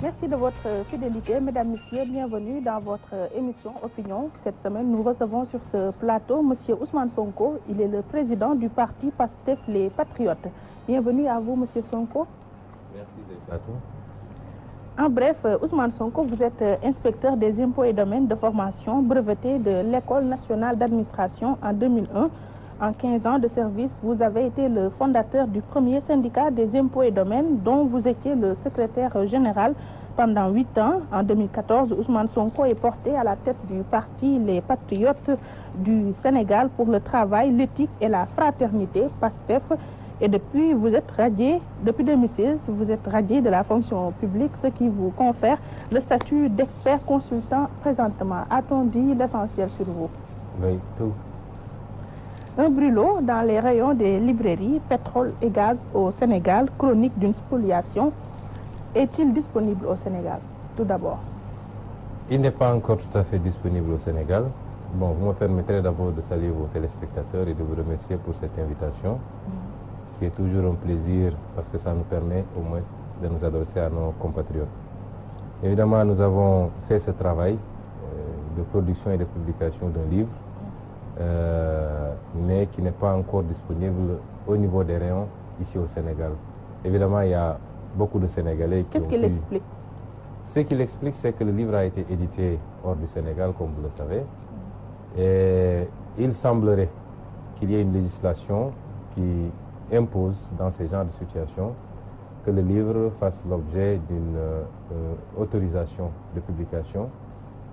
Merci de votre fidélité. Mesdames, Messieurs, bienvenue dans votre émission Opinion. Cette semaine, nous recevons sur ce plateau M. Ousmane Sonko. Il est le président du parti PASTEF Les Patriotes. Bienvenue à vous, M. Sonko. Merci d'être à toi. En bref, Ousmane Sonko, vous êtes inspecteur des impôts et domaines de formation breveté de l'École nationale d'administration en 2001. En 15 ans de service, vous avez été le fondateur du premier syndicat des impôts et domaines dont vous étiez le secrétaire général pendant 8 ans. En 2014, Ousmane Sonko est porté à la tête du parti Les Patriotes du Sénégal pour le travail, l'éthique et la fraternité, PASTEF. Et depuis, vous êtes radié, depuis 2016, vous êtes radié de la fonction publique, ce qui vous confère le statut d'expert consultant présentement. A-t-on dit l'essentiel sur vous? Oui, tout. Un brûlot dans les rayons des librairies, pétrole et gaz au Sénégal, chronique d'une spoliation. Est-il disponible au Sénégal, tout d'abord? Il n'est pas encore tout à fait disponible au Sénégal. Bon, vous me permettrez d'abord de saluer vos téléspectateurs et de vous remercier pour cette invitation, qui est toujours un plaisir parce que ça nous permet au moins de nous adresser à nos compatriotes. Évidemment, nous avons fait ce travail de production et de publication d'un livre, mais qui n'est pas encore disponible au niveau des rayons ici au Sénégal. Évidemment, il y a beaucoup de Sénégalais qui Qu'est-ce qu'il explique? Ce qu'il explique, c'est que le livre a été édité hors du Sénégal, comme vous le savez, et il semblerait qu'il y ait une législation qui impose dans ces genres de situations que le livre fasse l'objet d'une autorisation de publication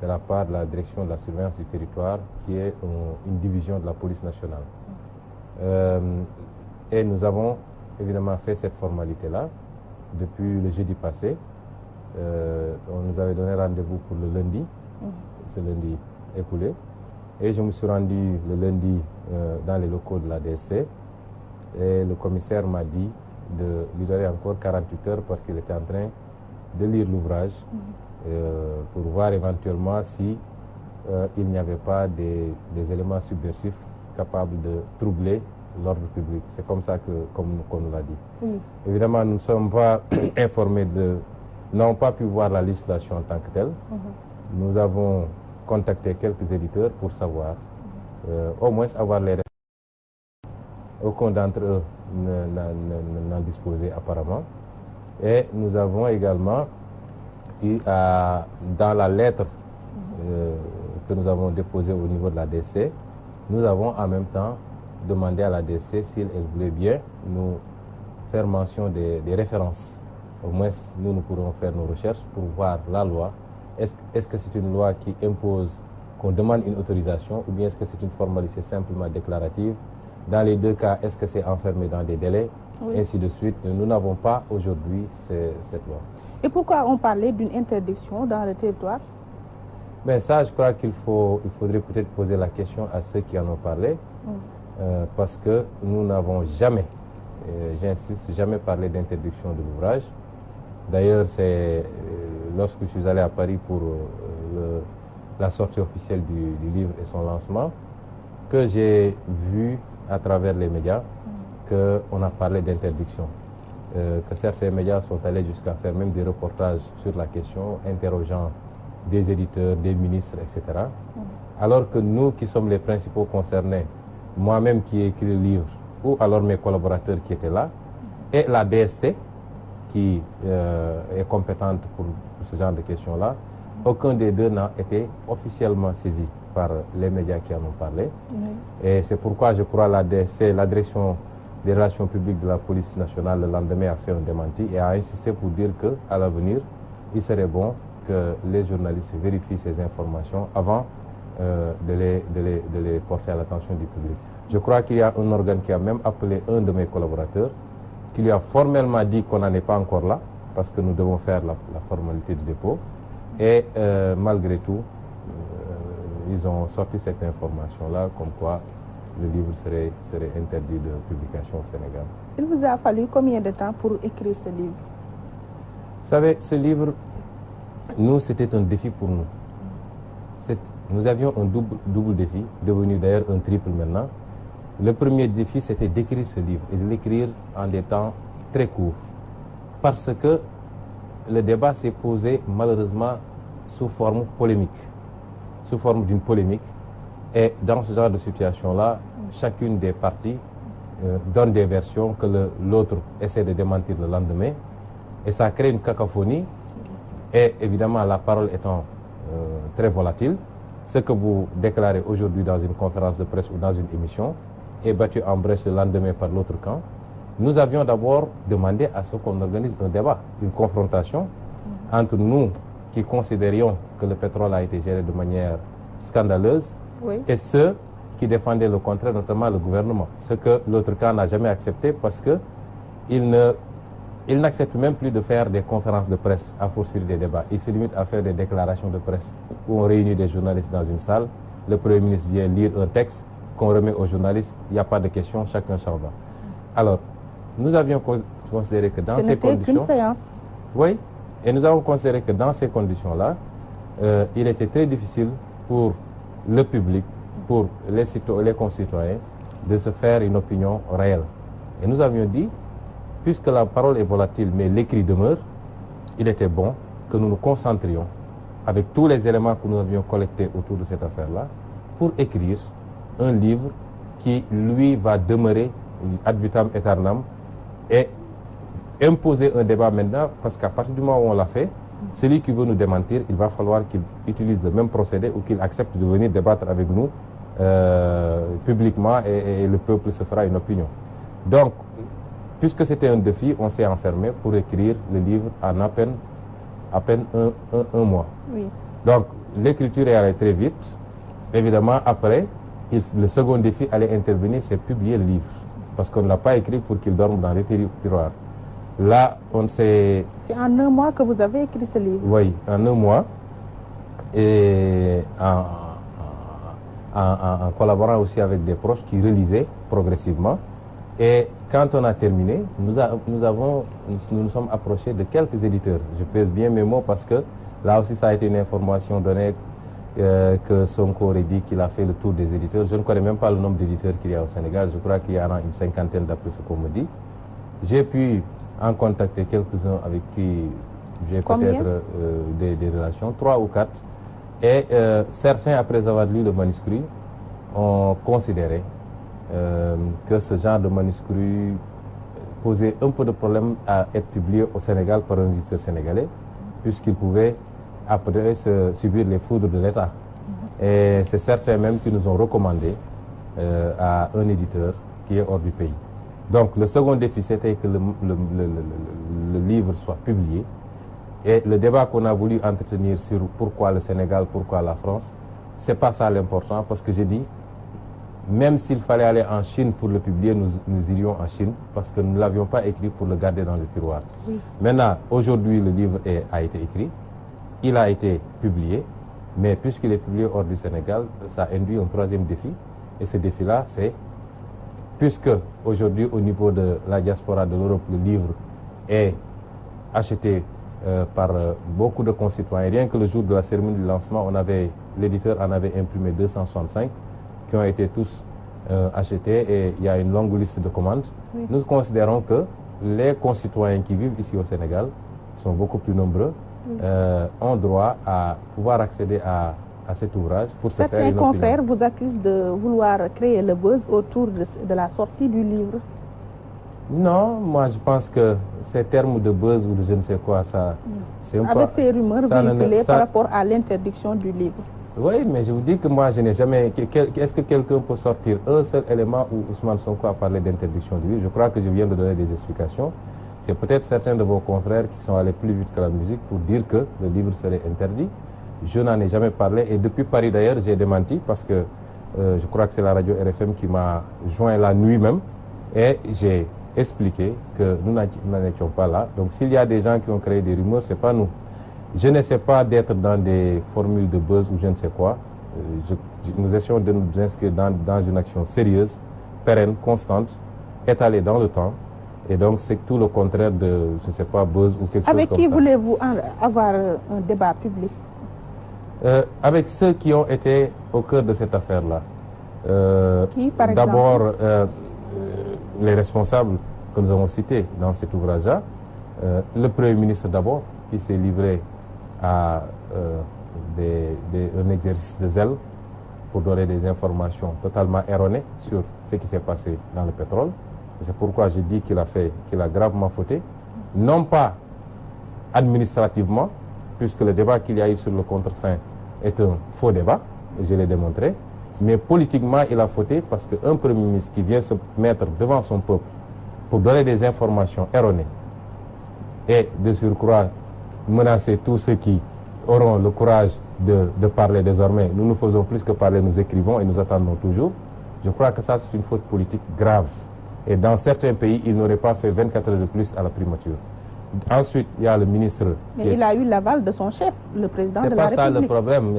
de la part de la direction de la surveillance du territoire, qui est une division de la police nationale. Et nous avons évidemment fait cette formalité-là depuis le jeudi passé. On nous avait donné rendez-vous pour le lundi, ce lundi écoulé. Et je me suis rendu le lundi dans les locaux de la DSC. Et le commissaire m'a dit de lui donner encore 48 heures parce qu'il était en train de lire l'ouvrage pour voir éventuellement si il n'y avait pas des éléments subversifs capables de troubler l'ordre public. C'est comme ça qu'on nous l'a dit. Évidemment, nous ne sommes pas informés n'avons pas pu voir la législation en tant que telle. Nous avons contacté quelques éditeurs pour savoir, au moins avoir les réponses. Aucun d'entre eux n'en disposait apparemment. Et nous avons également eu dans la lettre que nous avons déposée au niveau de la DC, nous avons en même temps demandé à la DC si elle voulait bien nous faire mention des références. Au moins, nous pourrons faire nos recherches pour voir la loi. Est-ce que c'est une loi qui impose qu'on demande une autorisation ou bien est-ce que c'est une formalité simplement déclarative? Dans les deux cas, est-ce que c'est enfermé dans des délais? Ainsi de suite. Nous n'avons pas aujourd'hui cette loi. Et pourquoi on parlait d'une interdiction dans le territoire? Ben ça, je crois qu'il faudrait peut-être poser la question à ceux qui en ont parlé, parce que nous n'avons jamais, j'insiste, jamais parlé d'interdiction de l'ouvrage. D'ailleurs, c'est lorsque je suis allé à Paris pour la sortie officielle du livre et son lancement, que j'ai vu à travers les médias qu'on a parlé d'interdiction. Que certains médias sont allés jusqu'à faire même des reportages sur la question, interrogeant des éditeurs, des ministres, etc. Alors que nous qui sommes les principaux concernés, moi-même qui ai écrit le livre, ou alors mes collaborateurs qui étaient là, et la DST, qui est compétente pour ce genre de questions-là, aucun des deux n'a été officiellement saisi par les médias qui en ont parlé. Et c'est pourquoi je crois la DSC, la direction des relations publiques de la police nationale, le lendemain a fait un démenti et a insisté pour dire qu'à l'avenir, il serait bon que les journalistes vérifient ces informations avant de les porter à l'attention du public. Je crois qu'il y a un organe qui a même appelé un de mes collaborateurs, qui lui a formellement dit qu'on n'en est pas encore là, parce que nous devons faire la formalité du dépôt. Et malgré tout, ils ont sorti cette information-là, comme quoi le livre serait interdit de publication au Sénégal. Il vous a fallu combien de temps pour écrire ce livre? Vous savez, ce livre, nous, c'était un défi pour nous. Nous avions un double défi, devenu d'ailleurs un triple maintenant. Le premier défi, c'était d'écrire ce livre et de l'écrire en des temps très courts. Parce que le débat s'est posé malheureusement sous forme polémique, sous forme d'une polémique. Et dans ce genre de situation-là, chacune des parties donne des versions que l'autre essaie de démentir le lendemain. Et ça crée une cacophonie. Et évidemment, la parole étant très volatile, ce que vous déclarez aujourd'hui dans une conférence de presse ou dans une émission est battu en brèche le lendemain par l'autre camp. Nous avions d'abord demandé à ce qu'on organise un débat, une confrontation entre nous qui considérions que le pétrole a été géré de manière scandaleuse et ceux qui défendaient le contraire, notamment le gouvernement. Ce que l'autre camp n'a jamais accepté parce qu'il n'accepte même plus de faire des conférences de presse à poursuivre des débats. Il se limite à faire des déclarations de presse où on réunit des journalistes dans une salle, le Premier ministre vient lire un texte qu'on remet aux journalistes, il n'y a pas de questions, chacun s'en va. Alors, nous avions considéré que dans ces conditions... Oui, et nous avons considéré que dans ces conditions-là, il était très difficile pour le public, pour les concitoyens, de se faire une opinion réelle. Et nous avions dit, puisque la parole est volatile, mais l'écrit demeure, il était bon que nous nous concentrions avec tous les éléments que nous avions collectés autour de cette affaire-là pour écrire un livre qui, lui, va demeurer ad vitam aeternam et imposer un débat maintenant, parce qu'à partir du moment où on l'a fait, celui qui veut nous démentir, il va falloir qu'il utilise le même procédé ou qu'il accepte de venir débattre avec nous publiquement et le peuple se fera une opinion. Donc, puisque c'était un défi, on s'est enfermé pour écrire le livre en à peine un mois. Oui. Donc, l'écriture est allée très vite. Évidemment, après, le second défi allait intervenir, c'est publier le livre. Parce qu'on ne l'a pas écrit pour qu'il dorme dans les tiroirs. Là, on s'est... C'est en un mois que vous avez écrit ce livre? Oui, en un mois. Et en collaborant aussi avec des proches qui relisaient progressivement. Et quand on a terminé, nous nous sommes approchés de quelques éditeurs. Je pèse bien mes mots parce que là aussi ça a été une information donnée que Sonko aurait dit qu'il a fait le tour des éditeurs. Je ne connais même pas le nombre d'éditeurs qu'il y a au Sénégal. Je crois qu'il y en a une cinquantaine d'après ce qu'on me dit. J'ai pu en contacter quelques-uns avec qui j'ai peut-être des relations, 3 ou 4. Et certains, après avoir lu le manuscrit, ont considéré que ce genre de manuscrit posait un peu de problème à être publié au Sénégal par un éditeur sénégalais, puisqu'il pouvait après subir les foudres de l'État. Et c'est certains même qui nous ont recommandé à un éditeur qui est hors du pays. Donc le second défi, c'était que le livre soit publié. Et le débat qu'on a voulu entretenir sur pourquoi le Sénégal, pourquoi la France, c'est pas ça l'important, parce que j'ai dit, même s'il fallait aller en Chine pour le publier, nous irions en Chine, parce que nous ne l'avions pas écrit pour le garder dans le tiroir. Oui. Maintenant, aujourd'hui, le livre a été écrit, il a été publié, mais puisqu'il est publié hors du Sénégal, ça induit un troisième défi. Et ce défi-là, c'est, puisque aujourd'hui, au niveau de la diaspora de l'Europe, le livre est acheté par beaucoup de concitoyens. Rien que le jour de la cérémonie du lancement, l'éditeur en avait imprimé 265 qui ont été tous achetés et il y a une longue liste de commandes. Oui. Nous considérons que les concitoyens qui vivent ici au Sénégal sont beaucoup plus nombreux, ont droit à pouvoir accéder à cet ouvrage pour se faire une opinion. Certains confrères vous accusent de vouloir créer le buzz autour de la sortie du livre. Non, moi je pense que ces termes de buzz ou de je ne sais quoi, ça... Avec ces rumeurs véhiculées par rapport à l'interdiction du livre. Oui, mais je vous dis que moi je n'ai jamais... Est-ce que quelqu'un peut sortir un seul élément où Ousmane Sonko a parlé d'interdiction du livre? Je crois que je viens de donner des explications. C'est peut-être certains de vos confrères qui sont allés plus vite que la musique pour dire que le livre serait interdit. Je n'en ai jamais parlé et depuis Paris d'ailleurs, j'ai démenti parce que je crois que c'est la radio RFM qui m'a joint la nuit même et j'ai expliqué que nous n'en étions pas là. Donc s'il y a des gens qui ont créé des rumeurs, ce n'est pas nous. Je n'essaie pas d'être dans des formules de buzz ou je ne sais quoi. Nous essayons de nous inscrire dans une action sérieuse, pérenne, constante, étalée dans le temps. Et donc c'est tout le contraire de, je ne sais pas, buzz ou quelque chose comme ça. Avec qui voulez-vous avoir un débat public? Avec ceux qui ont été au cœur de cette affaire-là. Qui, par exemple? D'abord, les responsables que nous avons cités dans cet ouvrage-là. Le Premier ministre d'abord, qui s'est livré à un exercice de zèle pour donner des informations totalement erronées sur ce qui s'est passé dans le pétrole. C'est pourquoi je dis qu'il a gravement fauté, non pas administrativement, puisque le débat qu'il y a eu sur le contre-saint est un faux débat, et je l'ai démontré, mais politiquement il a fauté parce qu'un Premier ministre qui vient se mettre devant son peuple pour donner des informations erronées et de surcroît menacer tous ceux qui auront le courage de parler désormais. Nous faisons plus que parler, nous écrivons et nous attendons toujours. Je crois que ça c'est une faute politique grave. Et dans certains pays, il n'aurait pas fait 24 heures de plus à la primature. Ensuite, il y a le ministre... Mais il a eu l'aval de son chef, le président de la République. C'est pas ça le problème.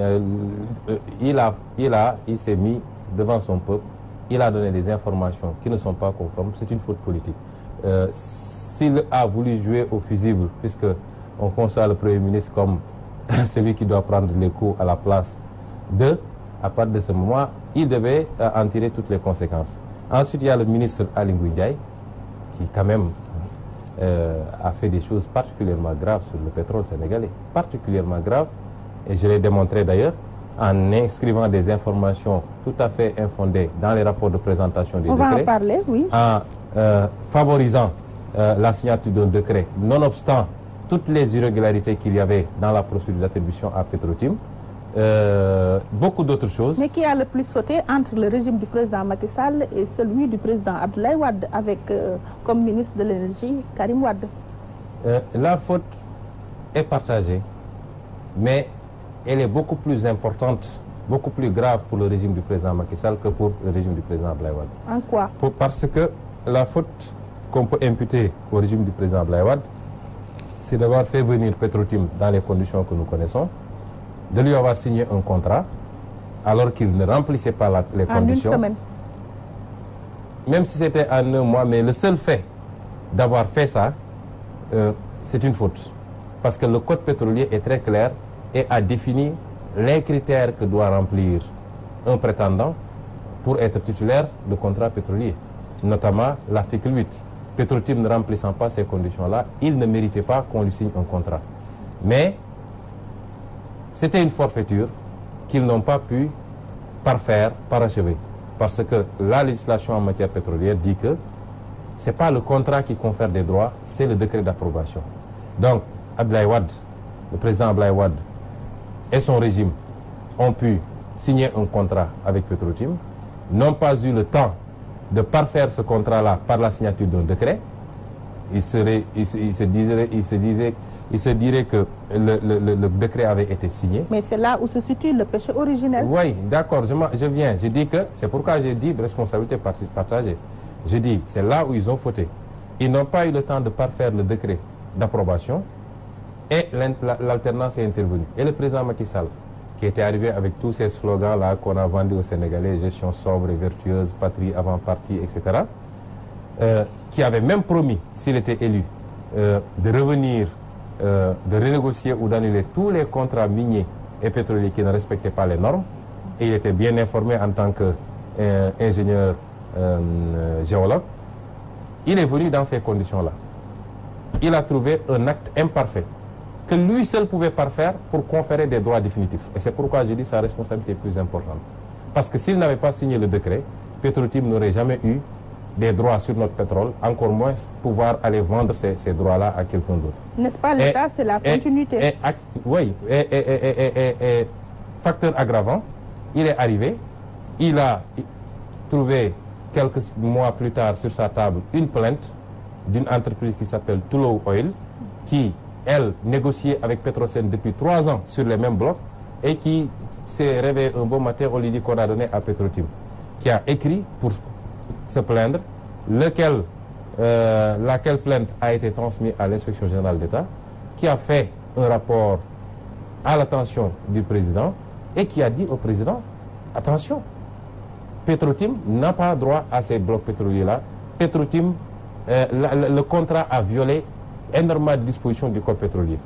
Il s'est mis devant son peuple. Il a donné des informations qui ne sont pas conformes. C'est une faute politique. S'il a voulu jouer au fusible, puisqu'on conçoit le Premier ministre comme celui qui doit prendre les coups à la place à partir de ce moment, il devait en tirer toutes les conséquences. Ensuite, il y a le ministre Aly Ngouille Ndiaye, qui quand même a fait des choses particulièrement graves sur le pétrole sénégalais. Particulièrement graves, et je l'ai démontré d'ailleurs, en inscrivant des informations tout à fait infondées dans les rapports de présentation des décrets. On va en parler, oui. En favorisant la signature d'un décret, nonobstant toutes les irrégularités qu'il y avait dans la procédure d'attribution à Petrotim. Beaucoup d'autres choses. Mais qui a le plus fauté entre le régime du président Macky Sall et celui du président Abdoulaye Wade avec comme ministre de l'énergie Karim Wade? La faute est partagée, mais elle est beaucoup plus importante, beaucoup plus grave pour le régime du président Macky Sall que pour le régime du président Abdoulaye Wade. En quoi? Parce que la faute qu'on peut imputer au régime du président Abdoulaye Wade, c'est d'avoir fait venir Petrotim dans les conditions que nous connaissons, de lui avoir signé un contrat alors qu'il ne remplissait pas les conditions. En une semaine. Même si c'était en un mois, mais le seul fait d'avoir fait ça, c'est une faute. Parce que le code pétrolier est très clair et a défini les critères que doit remplir un prétendant pour être titulaire de contrat pétrolier. Notamment l'article 8. Petrotim ne remplissant pas ces conditions-là, il ne méritait pas qu'on lui signe un contrat. Mais c'était une forfaiture qu'ils n'ont pas pu parfaire, parachever. Parce que la législation en matière pétrolière dit que ce n'est pas le contrat qui confère des droits, c'est le décret d'approbation. Donc, Abdoulaye Wade, le président Abdoulaye Wade et son régime ont pu signer un contrat avec Petrotim, n'ont pas eu le temps de parfaire ce contrat-là par la signature d'un décret. Il se dirait que le décret avait été signé. Mais c'est là où se situe le péché originel. Oui, d'accord, je viens. Je dis que c'est pourquoi j'ai dit responsabilité partagée. Je dis, c'est là où ils ont fauté. Ils n'ont pas eu le temps de parfaire le décret d'approbation et l'alternance est intervenue. Et le président Macky Sall, qui était arrivé avec tous ces slogans-là qu'on a vendus aux Sénégalais, gestion sobre et vertueuse, patrie avant parti, etc., qui avait même promis, s'il était élu, de revenir, de renégocier ou d'annuler tous les contrats miniers et pétroliers qui ne respectaient pas les normes. Et il était bien informé en tant qu'ingénieur géologue. Il est venu dans ces conditions-là. Il a trouvé un acte imparfait que lui seul pouvait parfaire pour conférer des droits définitifs. Et c'est pourquoi je dis que sa responsabilité est plus importante. Parce que s'il n'avait pas signé le décret, Petrotim n'aurait jamais eu des droits sur notre pétrole, encore moins pouvoir aller vendre ces droits-là à quelqu'un d'autre. N'est-ce pas l'État, c'est la continuité. Oui, et facteur aggravant, il est arrivé, il a trouvé quelques mois plus tard sur sa table une plainte d'une entreprise qui s'appelle Tullow Oil, qui, elle, négociait avec Petrosen depuis 3 ans sur les mêmes blocs et qui s'est réveillé un beau matin, on lui dit qu'on a donné à Petrotim, qui a écrit pour se plaindre, laquelle plainte a été transmise à l'inspection générale d'État, qui a fait un rapport à l'attention du président et qui a dit au président, attention, Petrotim n'a pas droit à ces blocs pétroliers-là. Petrotim, le contrat a violé énormément de dispositions du code pétrolier.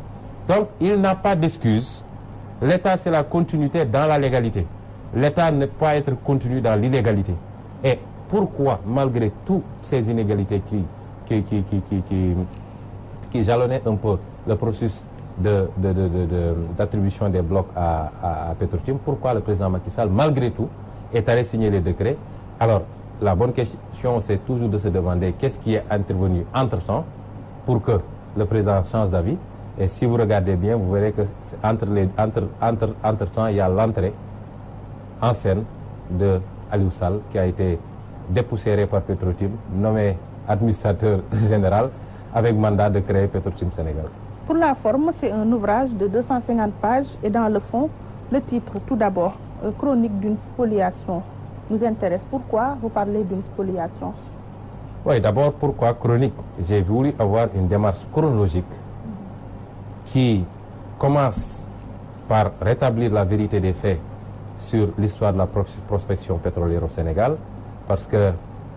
Donc, il n'a pas d'excuse. L'État, c'est la continuité dans la légalité. L'État ne peut pas être continu dans l'illégalité. Et pourquoi, malgré toutes ces inégalités qui jalonnaient un peu le processus d'attribution des blocs à Petrotim, pourquoi le président Macky Sall, malgré tout, est allé signer les décrets? Alors, la bonne question, c'est toujours de se demander qu'est-ce qui est intervenu entre-temps pour que le président change d'avis. Et si vous regardez bien, vous verrez que entre-temps, il y a l'entrée en scène de Aliou Sall, qui a été dépoussiéré par Petrotim, nommé administrateur général, avec mandat de créer Petrotim Sénégal. Pour la forme, c'est un ouvrage de 250 pages et dans le fond, le titre, tout d'abord, Chronique d'une spoliation, nous intéresse. Pourquoi vous parlez d'une spoliation? Oui, d'abord, pourquoi chronique? J'ai voulu avoir une démarche chronologique qui commence par rétablir la vérité des faits sur l'histoire de la prospection pétrolière au Sénégal, parce que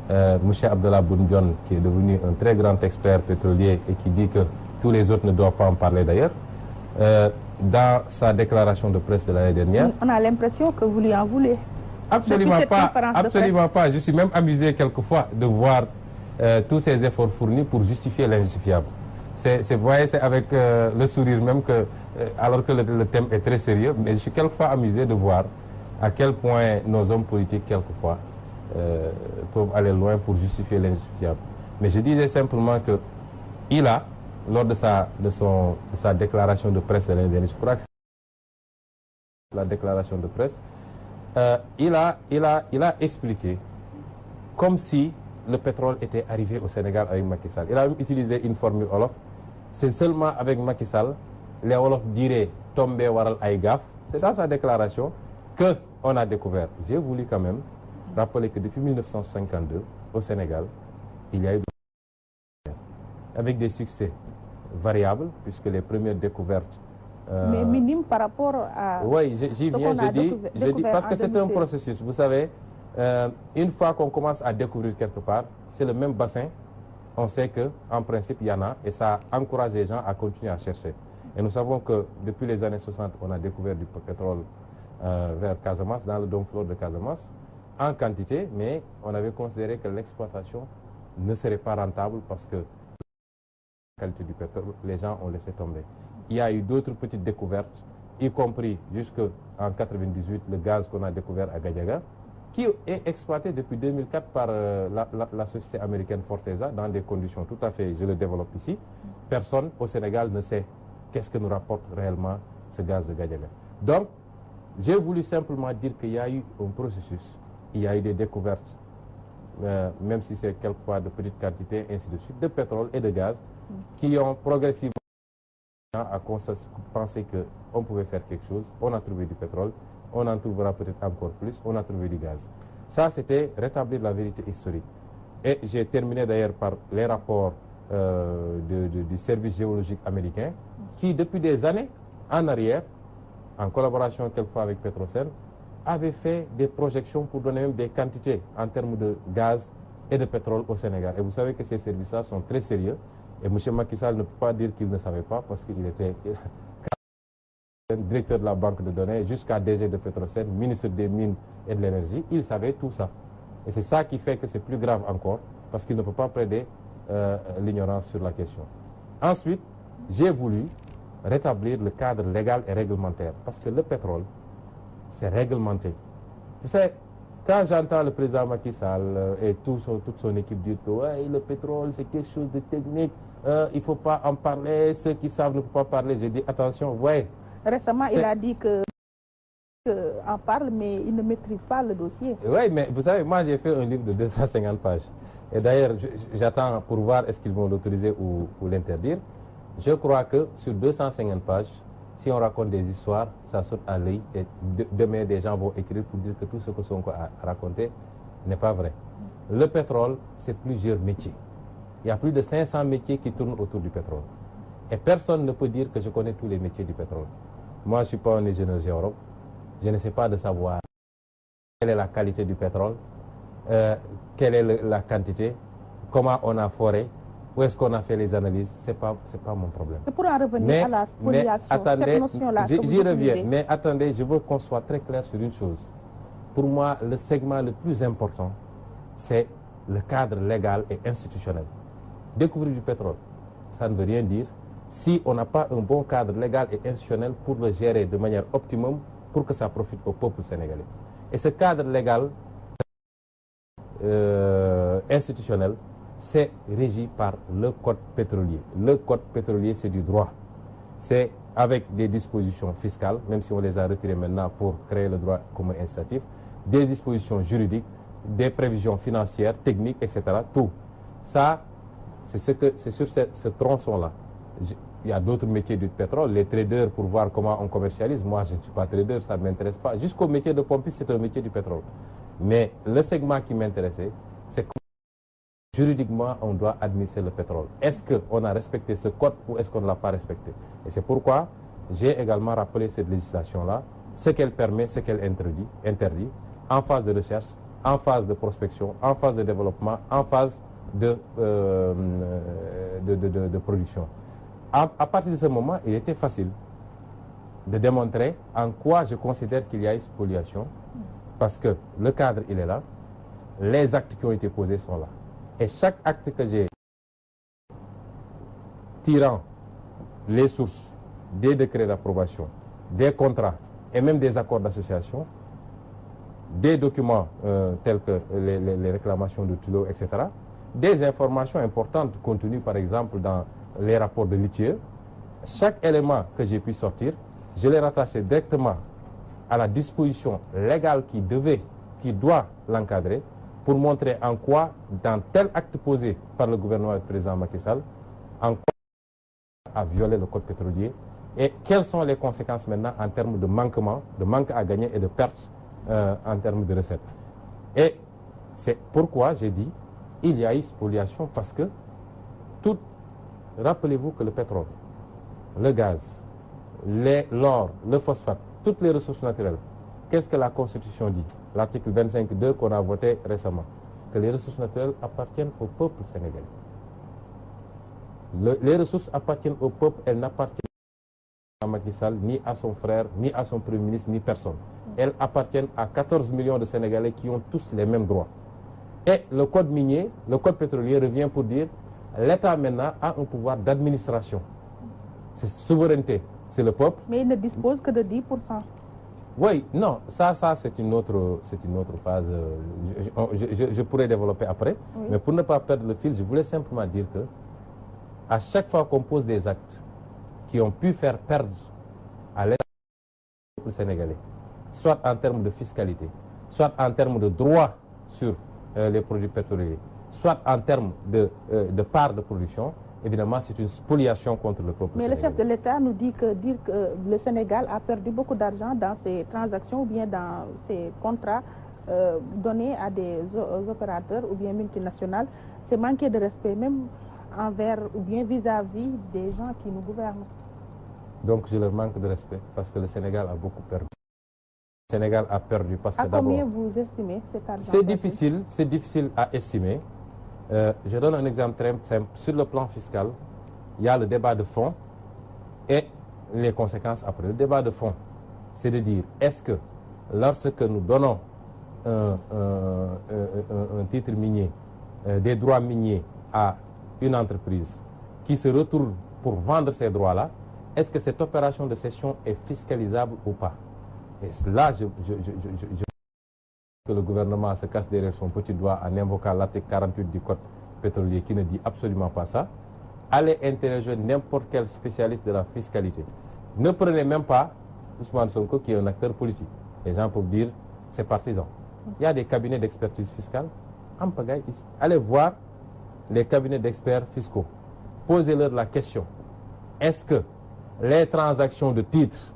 M. Abdallah Boun Dionne, qui est devenu un très grand expert pétrolier et qui dit que tous les autres ne doivent pas en parler d'ailleurs, dans sa déclaration de presse de l'année dernière... On a l'impression que vous lui en voulez. Absolument pas, absolument pas. Je suis même amusé quelquefois de voir tous ces efforts fournis pour justifier l'injustifiable. Vous voyez, c'est avec le sourire même que, alors que le thème est très sérieux, mais je suis quelquefois amusé de voir à quel point nos hommes politiques, quelquefois, peuvent aller loin pour justifier l'injustifiable. Mais je disais simplement que il a, lors de sa déclaration de presse de l'année dernière, je crois que c'est la déclaration de presse, il a expliqué comme si le pétrole était arrivé au Sénégal avec Macky Sall. Il a même utilisé une formule Wolof. C'est seulement avec Macky Sall, les Wolof diraient tomber waral ay gaf. C'est dans sa déclaration qu'on a découvert. J'ai voulu quand même rappeler que depuis 1952, au Sénégal, il y a eu avec des succès variables, puisque les premières découvertes... mais minimes par rapport à... Oui, j'y viens, je dis parce que c'est un processus. Vous savez, une fois qu'on commence à découvrir quelque part, c'est le même bassin. On sait qu'en principe, il y en a, et ça encourage les gens à continuer à chercher. Et nous savons que depuis les années 60, on a découvert du pétrole vers Casamance, dans le dôme flore de Casamance, en quantité, mais on avait considéré que l'exploitation ne serait pas rentable parce que la qualité du pétrole, les gens ont laissé tomber. Il y a eu d'autres petites découvertes, y compris jusqu'en 1998, le gaz qu'on a découvert à Gadiaga, qui est exploité depuis 2004 par la société américaine Forteza dans des conditions tout à fait, je le développe ici. Personne au Sénégal ne sait qu'est-ce que nous rapporte réellement ce gaz de Gadiaga. Donc, j'ai voulu simplement dire qu'il y a eu un processus, il y a eu des découvertes, même si c'est quelquefois de petites quantités, ainsi de suite, de pétrole et de gaz, qui ont progressivement à penser qu'on pouvait faire quelque chose. On a trouvé du pétrole, on en trouvera peut-être encore plus, on a trouvé du gaz. Ça, c'était rétablir la vérité historique. Et j'ai terminé d'ailleurs par les rapports du service géologique américain, qui depuis des années en arrière, en collaboration quelquefois avec Petrosen, avait fait des projections pour donner même des quantités en termes de gaz et de pétrole au Sénégal. Et vous savez que ces services-là sont très sérieux. Et M. Macky Sall ne peut pas dire qu'il ne savait pas parce qu'il était directeur de la banque de données jusqu'à DG de Petrosen, ministre des Mines et de l'Énergie. Il savait tout ça. Et c'est ça qui fait que c'est plus grave encore parce qu'il ne peut pas plaider l'ignorance sur la question. Ensuite, j'ai voulu rétablir le cadre légal et réglementaire parce que le pétrole, c'est réglementé. Vous savez, quand j'entends le président Macky Sall et toute son équipe dire que ouais, le pétrole c'est quelque chose de technique, il ne faut pas en parler, ceux qui savent ne peuvent pas parler, j'ai dit attention, ouais. Récemment, il a dit que en parle, mais il ne maîtrise pas le dossier. Oui, mais vous savez, moi j'ai fait un livre de 250 pages. Et d'ailleurs, j'attends pour voir est-ce qu'ils vont l'autoriser ou l'interdire. Je crois que sur 250 pages, si on raconte des histoires, ça saute à l'œil et demain des gens vont écrire pour dire que tout ce que Sonko a raconté n'est pas vrai. Le pétrole, c'est plusieurs métiers. Il y a plus de 500 métiers qui tournent autour du pétrole. Et personne ne peut dire que je connais tous les métiers du pétrole. Moi, je ne suis pas un ingénieur géologue. Je ne sais pas de savoir quelle est la qualité du pétrole, quelle est la quantité, comment on a foré, où est-ce qu'on a fait les analyses. Ce n'est pas mon problème. Et pour en revenir à la spoliation, cette notion-là, j'y reviens. Mais attendez, je veux qu'on soit très clair sur une chose. Pour moi, le segment le plus important, c'est le cadre légal et institutionnel. Découvrir du pétrole, ça ne veut rien dire si on n'a pas un bon cadre légal et institutionnel pour le gérer de manière optimum pour que ça profite au peuple sénégalais. Et ce cadre légal institutionnel, c'est régi par le code pétrolier. Le code pétrolier, c'est du droit. C'est avec des dispositions fiscales, même si on les a retirées maintenant pour créer le droit commun incitatif, des dispositions juridiques, des prévisions financières, techniques, etc. Tout. Ça, c'est sur ce tronçon-là. Il y a d'autres métiers du pétrole, les traders pour voir comment on commercialise. Moi, je ne suis pas trader, ça ne m'intéresse pas. Jusqu'au métier de pompiste, c'est un métier du pétrole. Mais le segment qui m'intéressait, c'est que juridiquement, on doit administrer le pétrole. Est-ce qu'on a respecté ce code ou est-ce qu'on ne l'a pas respecté? Et c'est pourquoi j'ai également rappelé cette législation-là, ce qu'elle permet, ce qu'elle interdit, en phase de recherche, en phase de prospection, en phase de développement, en phase de production. À partir de ce moment, il était facile de démontrer en quoi je considère qu'il y a eu spoliation, parce que le cadre, il est là, les actes qui ont été posés sont là. Et chaque acte que j'ai tirant les sources des décrets d'approbation, des contrats et même des accords d'association, des documents tels que les réclamations de Tullow, etc., des informations importantes contenues par exemple dans les rapports de l'ITIE, chaque élément que j'ai pu sortir, je l'ai rattaché directement à la disposition légale qui doit l'encadrer, pour montrer en quoi, dans tel acte posé par le gouvernement du président Macky Sall, en quoi a violé le code pétrolier et quelles sont les conséquences maintenant en termes de manquement, de manque à gagner et de perte en termes de recettes. Et c'est pourquoi j'ai dit il y a eu spoliation parce que rappelez-vous que le pétrole, le gaz, l'or, le phosphate, toutes les ressources naturelles, qu'est-ce que la Constitution dit? L'article 25.2 qu'on a voté récemment, que les ressources naturelles appartiennent au peuple sénégalais. Les ressources appartiennent au peuple, elles n'appartiennent pas à Macky Sall, ni à son frère, ni à son premier ministre, ni personne. Elles appartiennent à 14 millions de Sénégalais qui ont tous les mêmes droits. Et le code minier, le code pétrolier revient pour dire l'État maintenant a un pouvoir d'administration. C'est souveraineté, c'est le peuple. Mais il ne dispose que de 10%. Oui, non, ça c'est une autre phase. Je pourrais développer après. Oui. Mais pour ne pas perdre le fil, je voulais simplement dire que à chaque fois qu'on pose des actes qui ont pu faire perdre à l'État sénégalais, soit en termes de fiscalité, soit en termes de droits sur les produits pétroliers, soit en termes de part de production, évidemment, c'est une spoliation contre le peuple sénégalais. Mais le chef de l'État nous dit que le Sénégal a perdu beaucoup d'argent dans ces transactions ou bien dans ces contrats donnés à des opérateurs ou bien multinationales. C'est manquer de respect même envers ou bien vis-à-vis des gens qui nous gouvernent. Donc je leur manque de respect parce que le Sénégal a beaucoup perdu. Le Sénégal a perdu parce que d'abord... À combien vous estimez cet argent? C'est difficile à estimer. Je donne un exemple très simple. Sur le plan fiscal, il y a le débat de fond et les conséquences après. Le débat de fond, c'est de dire, est-ce que lorsque nous donnons un titre minier, des droits miniers à une entreprise qui se retourne pour vendre ces droits-là, est-ce que cette opération de cession est fiscalisable ou pas? Et là, que le gouvernement se cache derrière son petit doigt en invoquant l'article 48 du code pétrolier qui ne dit absolument pas ça. Allez interroger n'importe quel spécialiste de la fiscalité. Ne prenez même pas Ousmane Sonko qui est un acteur politique. Les gens peuvent dire c'est partisan. Il y a des cabinets d'expertise fiscale en pagaille ici. Allez voir les cabinets d'experts fiscaux. Posez-leur la question. Est-ce que les transactions de titres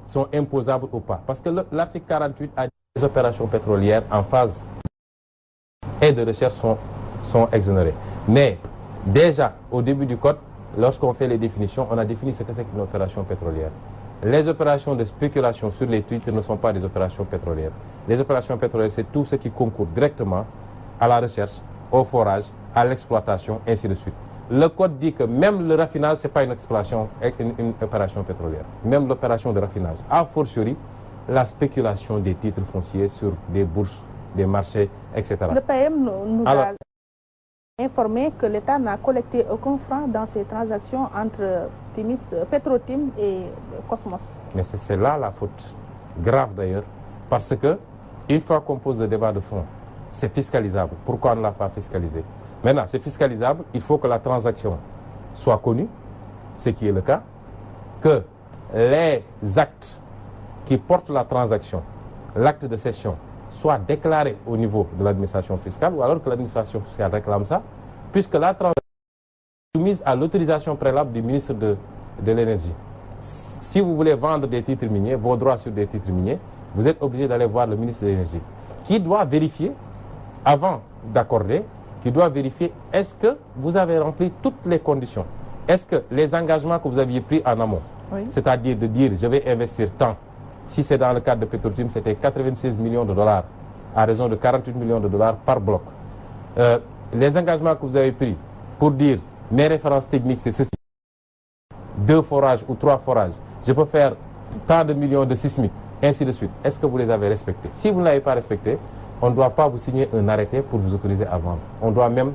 sont imposables ou pas? Parce que l'article 48 a dit que les opérations pétrolières en phase et de recherche sont exonérées. Mais déjà, au début du code, lorsqu'on fait les définitions, on a défini ce que c'est qu'une opération pétrolière. Les opérations de spéculation sur les titres ne sont pas des opérations pétrolières. Les opérations pétrolières, c'est tout ce qui concourt directement à la recherche, au forage, à l'exploitation, ainsi de suite. Le code dit que même le raffinage, ce n'est pas une opération pétrolière. Même l'opération de raffinage. A fortiori, la spéculation des titres fonciers sur des bourses, des marchés, etc. Le PM nous a... informé que l'État n'a collecté aucun franc dans ces transactions entre Petrotim et Cosmos. Mais c'est là la faute grave d'ailleurs, parce que une fois qu'on pose le débat de fond, c'est fiscalisable. Pourquoi on ne l'a pas fiscalisé? Maintenant, c'est fiscalisable, il faut que la transaction soit connue, ce qui est le cas, que les actes qui portent la transaction, l'acte de cession, soient déclarés au niveau de l'administration fiscale, ou alors que l'administration fiscale réclame ça, puisque la transaction est soumise à l'autorisation préalable du ministre de l'Énergie. Si vous voulez vendre des titres miniers, vos droits sur des titres miniers, vous êtes obligé d'aller voir le ministre de l'Énergie, qui doit vérifier, avant d'accorder, qui doit vérifier est-ce que vous avez rempli toutes les conditions. Est-ce que les engagements que vous aviez pris en amont, oui, c'est-à-dire de dire je vais investir tant, si c'est dans le cadre de Petrotim, c'était 96 millions de dollars, à raison de 48 millions de dollars par bloc. Les engagements que vous avez pris pour dire mes références techniques, c'est ceci, 2 forages ou 3 forages, je peux faire tant de millions de sismiques, ainsi de suite. Est-ce que vous les avez respectés? Si vous ne l'avez pas respecté, on ne doit pas vous signer un arrêté pour vous autoriser à vendre. On doit même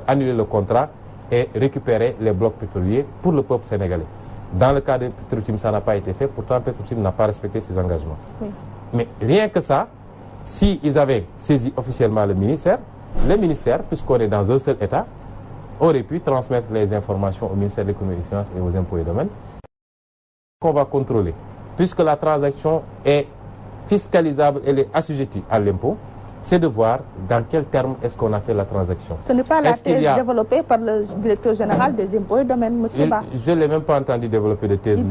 annuler le contrat et récupérer les blocs pétroliers pour le peuple sénégalais. Dans le cas de Petrotim, ça n'a pas été fait. Pourtant, Petrotim n'a pas respecté ses engagements. Oui. Mais rien que ça, s'ils avaient saisi officiellement le ministère, puisqu'on est dans un seul État, aurait pu transmettre les informations au ministère de l'Économie et des Finances et aux impôts et domaines qu'on va contrôler. Puisque la transaction est fiscalisable, elle est assujettie à l'impôt, c'est de voir dans quel terme est-ce qu'on a fait la transaction. Ce n'est pas la thèse développée par le directeur général des impôts et domaines, M. Ba. Je ne l'ai même pas entendu développer de thèse.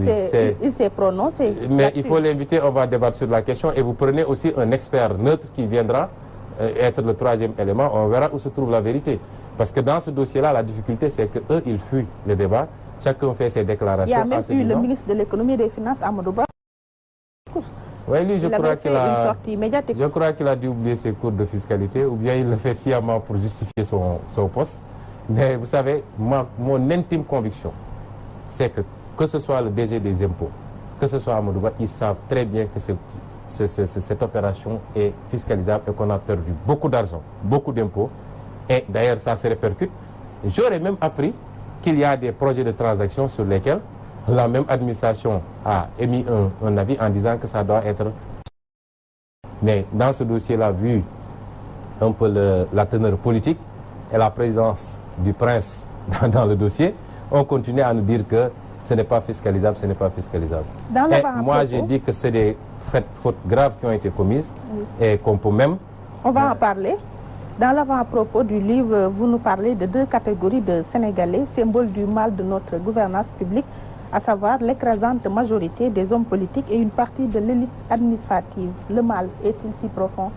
Il s'est prononcé. Mais il faut l'inviter, on va débattre sur la question et vous prenez aussi un expert neutre qui viendra être le troisième élément. On verra où se trouve la vérité. Parce que dans ce dossier-là, la difficulté, c'est qu'eux, ils fuient le débat. Chacun fait ses déclarations. Il y a même eu le ministre de l'Économie et des Finances, Amadou Ba. Oui, lui, je crois qu'il a dû oublier ses cours de fiscalité, ou bien il le fait sciemment pour justifier son poste. Mais vous savez, mon intime conviction, c'est que ce soit le DG des impôts, que ce soit Amadou Ba, ils savent très bien que cette opération est fiscalisable et qu'on a perdu beaucoup d'argent, beaucoup d'impôts. Et d'ailleurs, ça se répercute. J'aurais même appris qu'il y a des projets de transaction sur lesquels la même administration a émis un avis en disant que ça doit être... Mais dans ce dossier-là, vu un peu la teneur politique et la présence du prince dans le dossier, on continue à nous dire que ce n'est pas fiscalisable, ce n'est pas fiscalisable. Et moi, j'ai dit que c'est des fautes graves qui ont été commises, oui, et qu'on peut même... On va en parler. Dans l'avant-propos du livre, vous nous parlez de 2 catégories de Sénégalais, symboles du mal de notre gouvernance publique, à savoir l'écrasante majorité des hommes politiques et une partie de l'élite administrative. Le mal est-il si profond?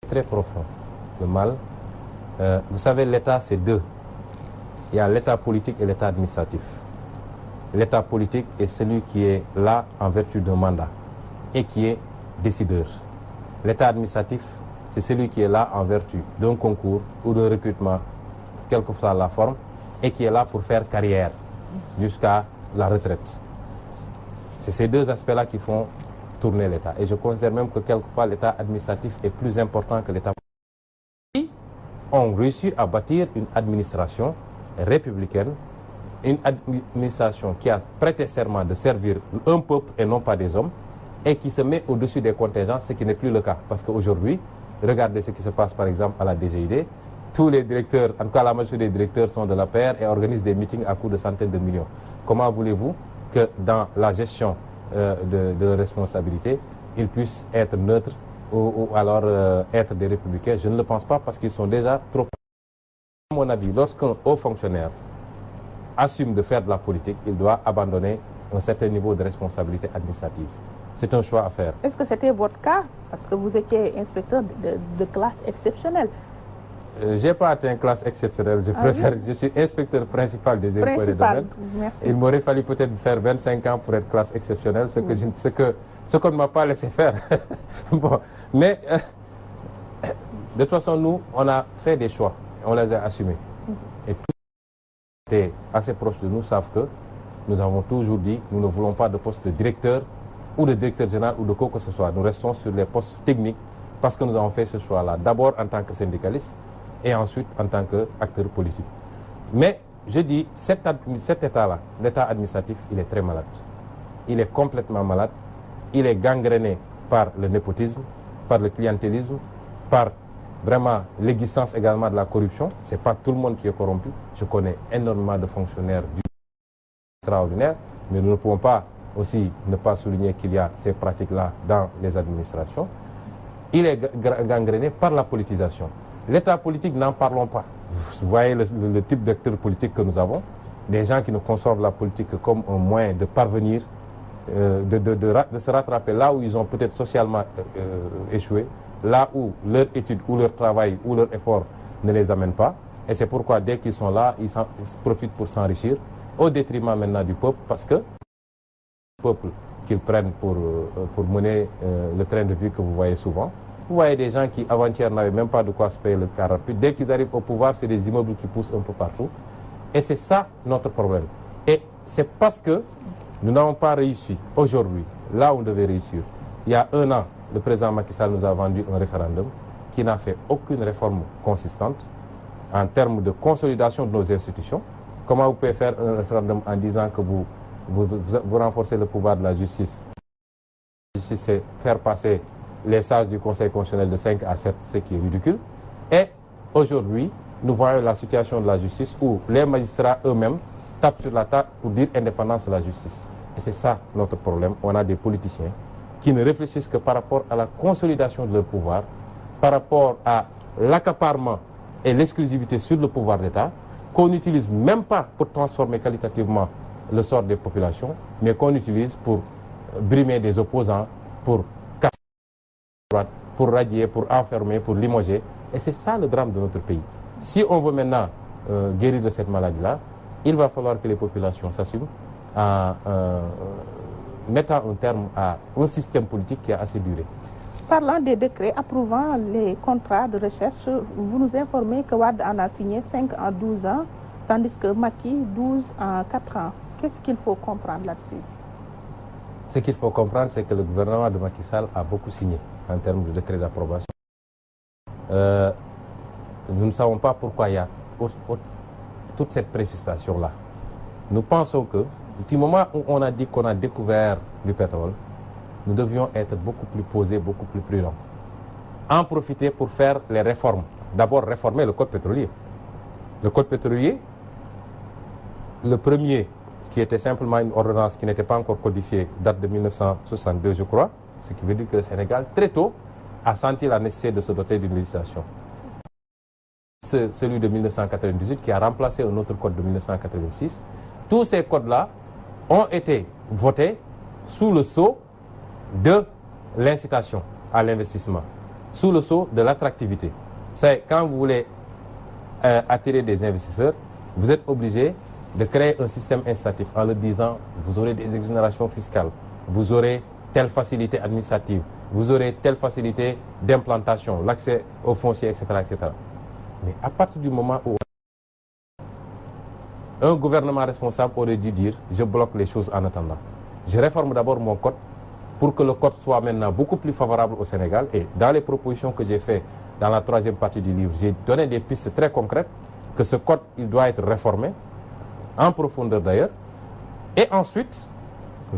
Très profond. Le mal, vous savez, l'État, c'est 2. Il y a l'État politique et l'État administratif. L'État politique est celui qui est là en vertu d'un mandat et qui est décideur. L'État administratif, c'est celui qui est là en vertu d'un concours ou d'un recrutement, quelle que soit la forme, et qui est là pour faire carrière jusqu'à la retraite. C'est ces 2 aspects-là qui font tourner l'État. Et je considère même que quelquefois l'État administratif est plus important que l'État politique. On réussit à bâtir une administration républicaine, une administration qui a prêté serment de servir un peuple et non pas des hommes, et qui se met au-dessus des contingents, ce qui n'est plus le cas. Parce qu'aujourd'hui, regardez ce qui se passe par exemple à la DGID. Tous les directeurs, en tout cas la majorité des directeurs sont de la paire et organisent des meetings à coût de centaines de millions. Comment voulez-vous que dans la gestion de responsabilité, ils puissent être neutres ou alors être des républicains? Je ne le pense pas parce qu'ils sont déjà trop... À mon avis, lorsqu'un haut fonctionnaire assume de faire de la politique, il doit abandonner un certain niveau de responsabilité administrative. C'est un choix à faire. Est-ce que c'était votre cas? Parce que vous étiez inspecteur de classe exceptionnelle. Je n'ai pas atteint classe exceptionnelle, je suis inspecteur principal des impôts et des domaines. Merci. Il m'aurait fallu peut-être faire 25 ans pour être classe exceptionnelle, ce qu'on ne m'a pas laissé faire. Bon, mais de toute façon, nous, on a fait des choix, on les a assumés. Et tous ceux qui étaient assez proches de nous savent que nous avons toujours dit, nous ne voulons pas de poste de directeur ou de directeur général ou de quoi que ce soit. Nous restons sur les postes techniques parce que nous avons fait ce choix-là. D'abord en tant que syndicaliste, et ensuite en tant qu'acteur politique. Mais je dis, cet État-là, l'État administratif, il est très malade. Il est complètement malade. Il est gangréné par le népotisme, par le clientélisme, par vraiment l'existence également de la corruption. Ce n'est pas tout le monde qui est corrompu. Je connais énormément de fonctionnaires extraordinaires, mais nous ne pouvons pas aussi ne pas souligner qu'il y a ces pratiques-là dans les administrations. Il est gangréné par la politisation. L'État politique, n'en parlons pas. Vous voyez le type d'acteurs politiques que nous avons, des gens qui ne conçoivent la politique comme un moyen de parvenir, de se rattraper là où ils ont peut-être socialement échoué, là où leur étude ou leur travail ou leur effort ne les amène pas. Et c'est pourquoi dès qu'ils sont là, ils profitent pour s'enrichir, au détriment maintenant du peuple, parce que le peuple qu'ils prennent pour mener le train de vie que vous voyez souvent. Vous voyez des gens qui, avant-hier, n'avaient même pas de quoi se payer le car rapide. Dès qu'ils arrivent au pouvoir, c'est des immeubles qui poussent un peu partout. Et c'est ça notre problème. Et c'est parce que nous n'avons pas réussi aujourd'hui, là où on devait réussir. Il y a 1 an, le président Macky Sall nous a vendu un référendum qui n'a fait aucune réforme consistante en termes de consolidation de nos institutions. Comment vous pouvez faire un référendum en disant que vous renforcez le pouvoir de la justice? La justice, c'est faire passer les sages du Conseil constitutionnel de 5 à 7, ce qui est ridicule. Et aujourd'hui, nous voyons la situation de la justice où les magistrats eux-mêmes tapent sur la table pour dire indépendance de la justice. Et c'est ça notre problème. On a des politiciens qui ne réfléchissent que par rapport à la consolidation de leur pouvoir, par rapport à l'accaparement et l'exclusivité sur le pouvoir d'État, qu'on n'utilise même pas pour transformer qualitativement le sort des populations, mais qu'on utilise pour brimer des opposants, pour casser, pour radier, pour enfermer, pour limoger. Et c'est ça le drame de notre pays. Si on veut maintenant guérir de cette maladie-là, il va falloir que les populations s'assument en mettant un terme à un système politique qui a assez duré. Parlant des décrets approuvant les contrats de recherche, vous nous informez que Wade en a signé 5 en 12 ans, tandis que Macky 12 en 4 ans. Qu'est-ce qu'il faut comprendre là-dessus? Ce qu'il faut comprendre, c'est que le gouvernement de Macky Sall a beaucoup signé en termes de décrets d'approbation. Nous ne savons pas pourquoi il y a toute cette précipitation-là. Nous pensons que, du moment où on a dit qu'on a découvert du pétrole, nous devions être beaucoup plus posés, beaucoup plus prudents. En profiter pour faire les réformes. D'abord, réformer le code pétrolier. Le code pétrolier, le premier, qui était simplement une ordonnance qui n'était pas encore codifiée, date de 1962, je crois, ce qui veut dire que le Sénégal, très tôt, a senti la nécessité de se doter d'une législation. Celui de 1998 qui a remplacé un autre code de 1986. Tous ces codes-là ont été votés sous le sceau de l'incitation à l'investissement, sous le sceau de l'attractivité. C'est quand vous voulez attirer des investisseurs, vous êtes obligé de créer un système incitatif en leur disant vous aurez des exonérations fiscales, vous aurez telle facilité administrative, vous aurez telle facilité d'implantation, l'accès aux fonciers, etc., etc. Mais à partir du moment où un gouvernement responsable aurait dû dire je bloque les choses en attendant. Je réforme d'abord mon code pour que le code soit maintenant beaucoup plus favorable au Sénégal. Et dans les propositions que j'ai faites dans la 3e partie du livre, j'ai donné des pistes très concrètes que ce code il doit être réformé, en profondeur d'ailleurs. Et ensuite,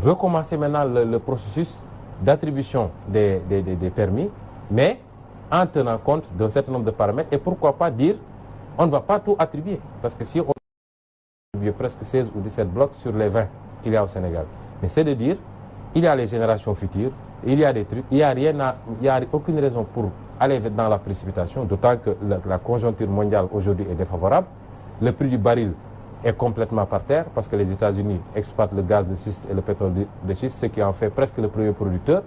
recommencer maintenant le processus d'attribution des permis, mais en tenant compte d'un certain nombre de paramètres. Et pourquoi pas dire on ne va pas tout attribuer. Parce que si on attribue presque 16 ou 17 blocs sur les 20 qu'il y a au Sénégal, mais c'est de dire il y a les générations futures, il y a des trucs, il n'y a aucune raison pour aller dans la précipitation, d'autant que la conjoncture mondiale aujourd'hui est défavorable. Le prix du baril est complètement par terre parce que les États-Unis exploitent le gaz de schiste et le pétrole de schiste, ce qui en fait presque le premier producteur.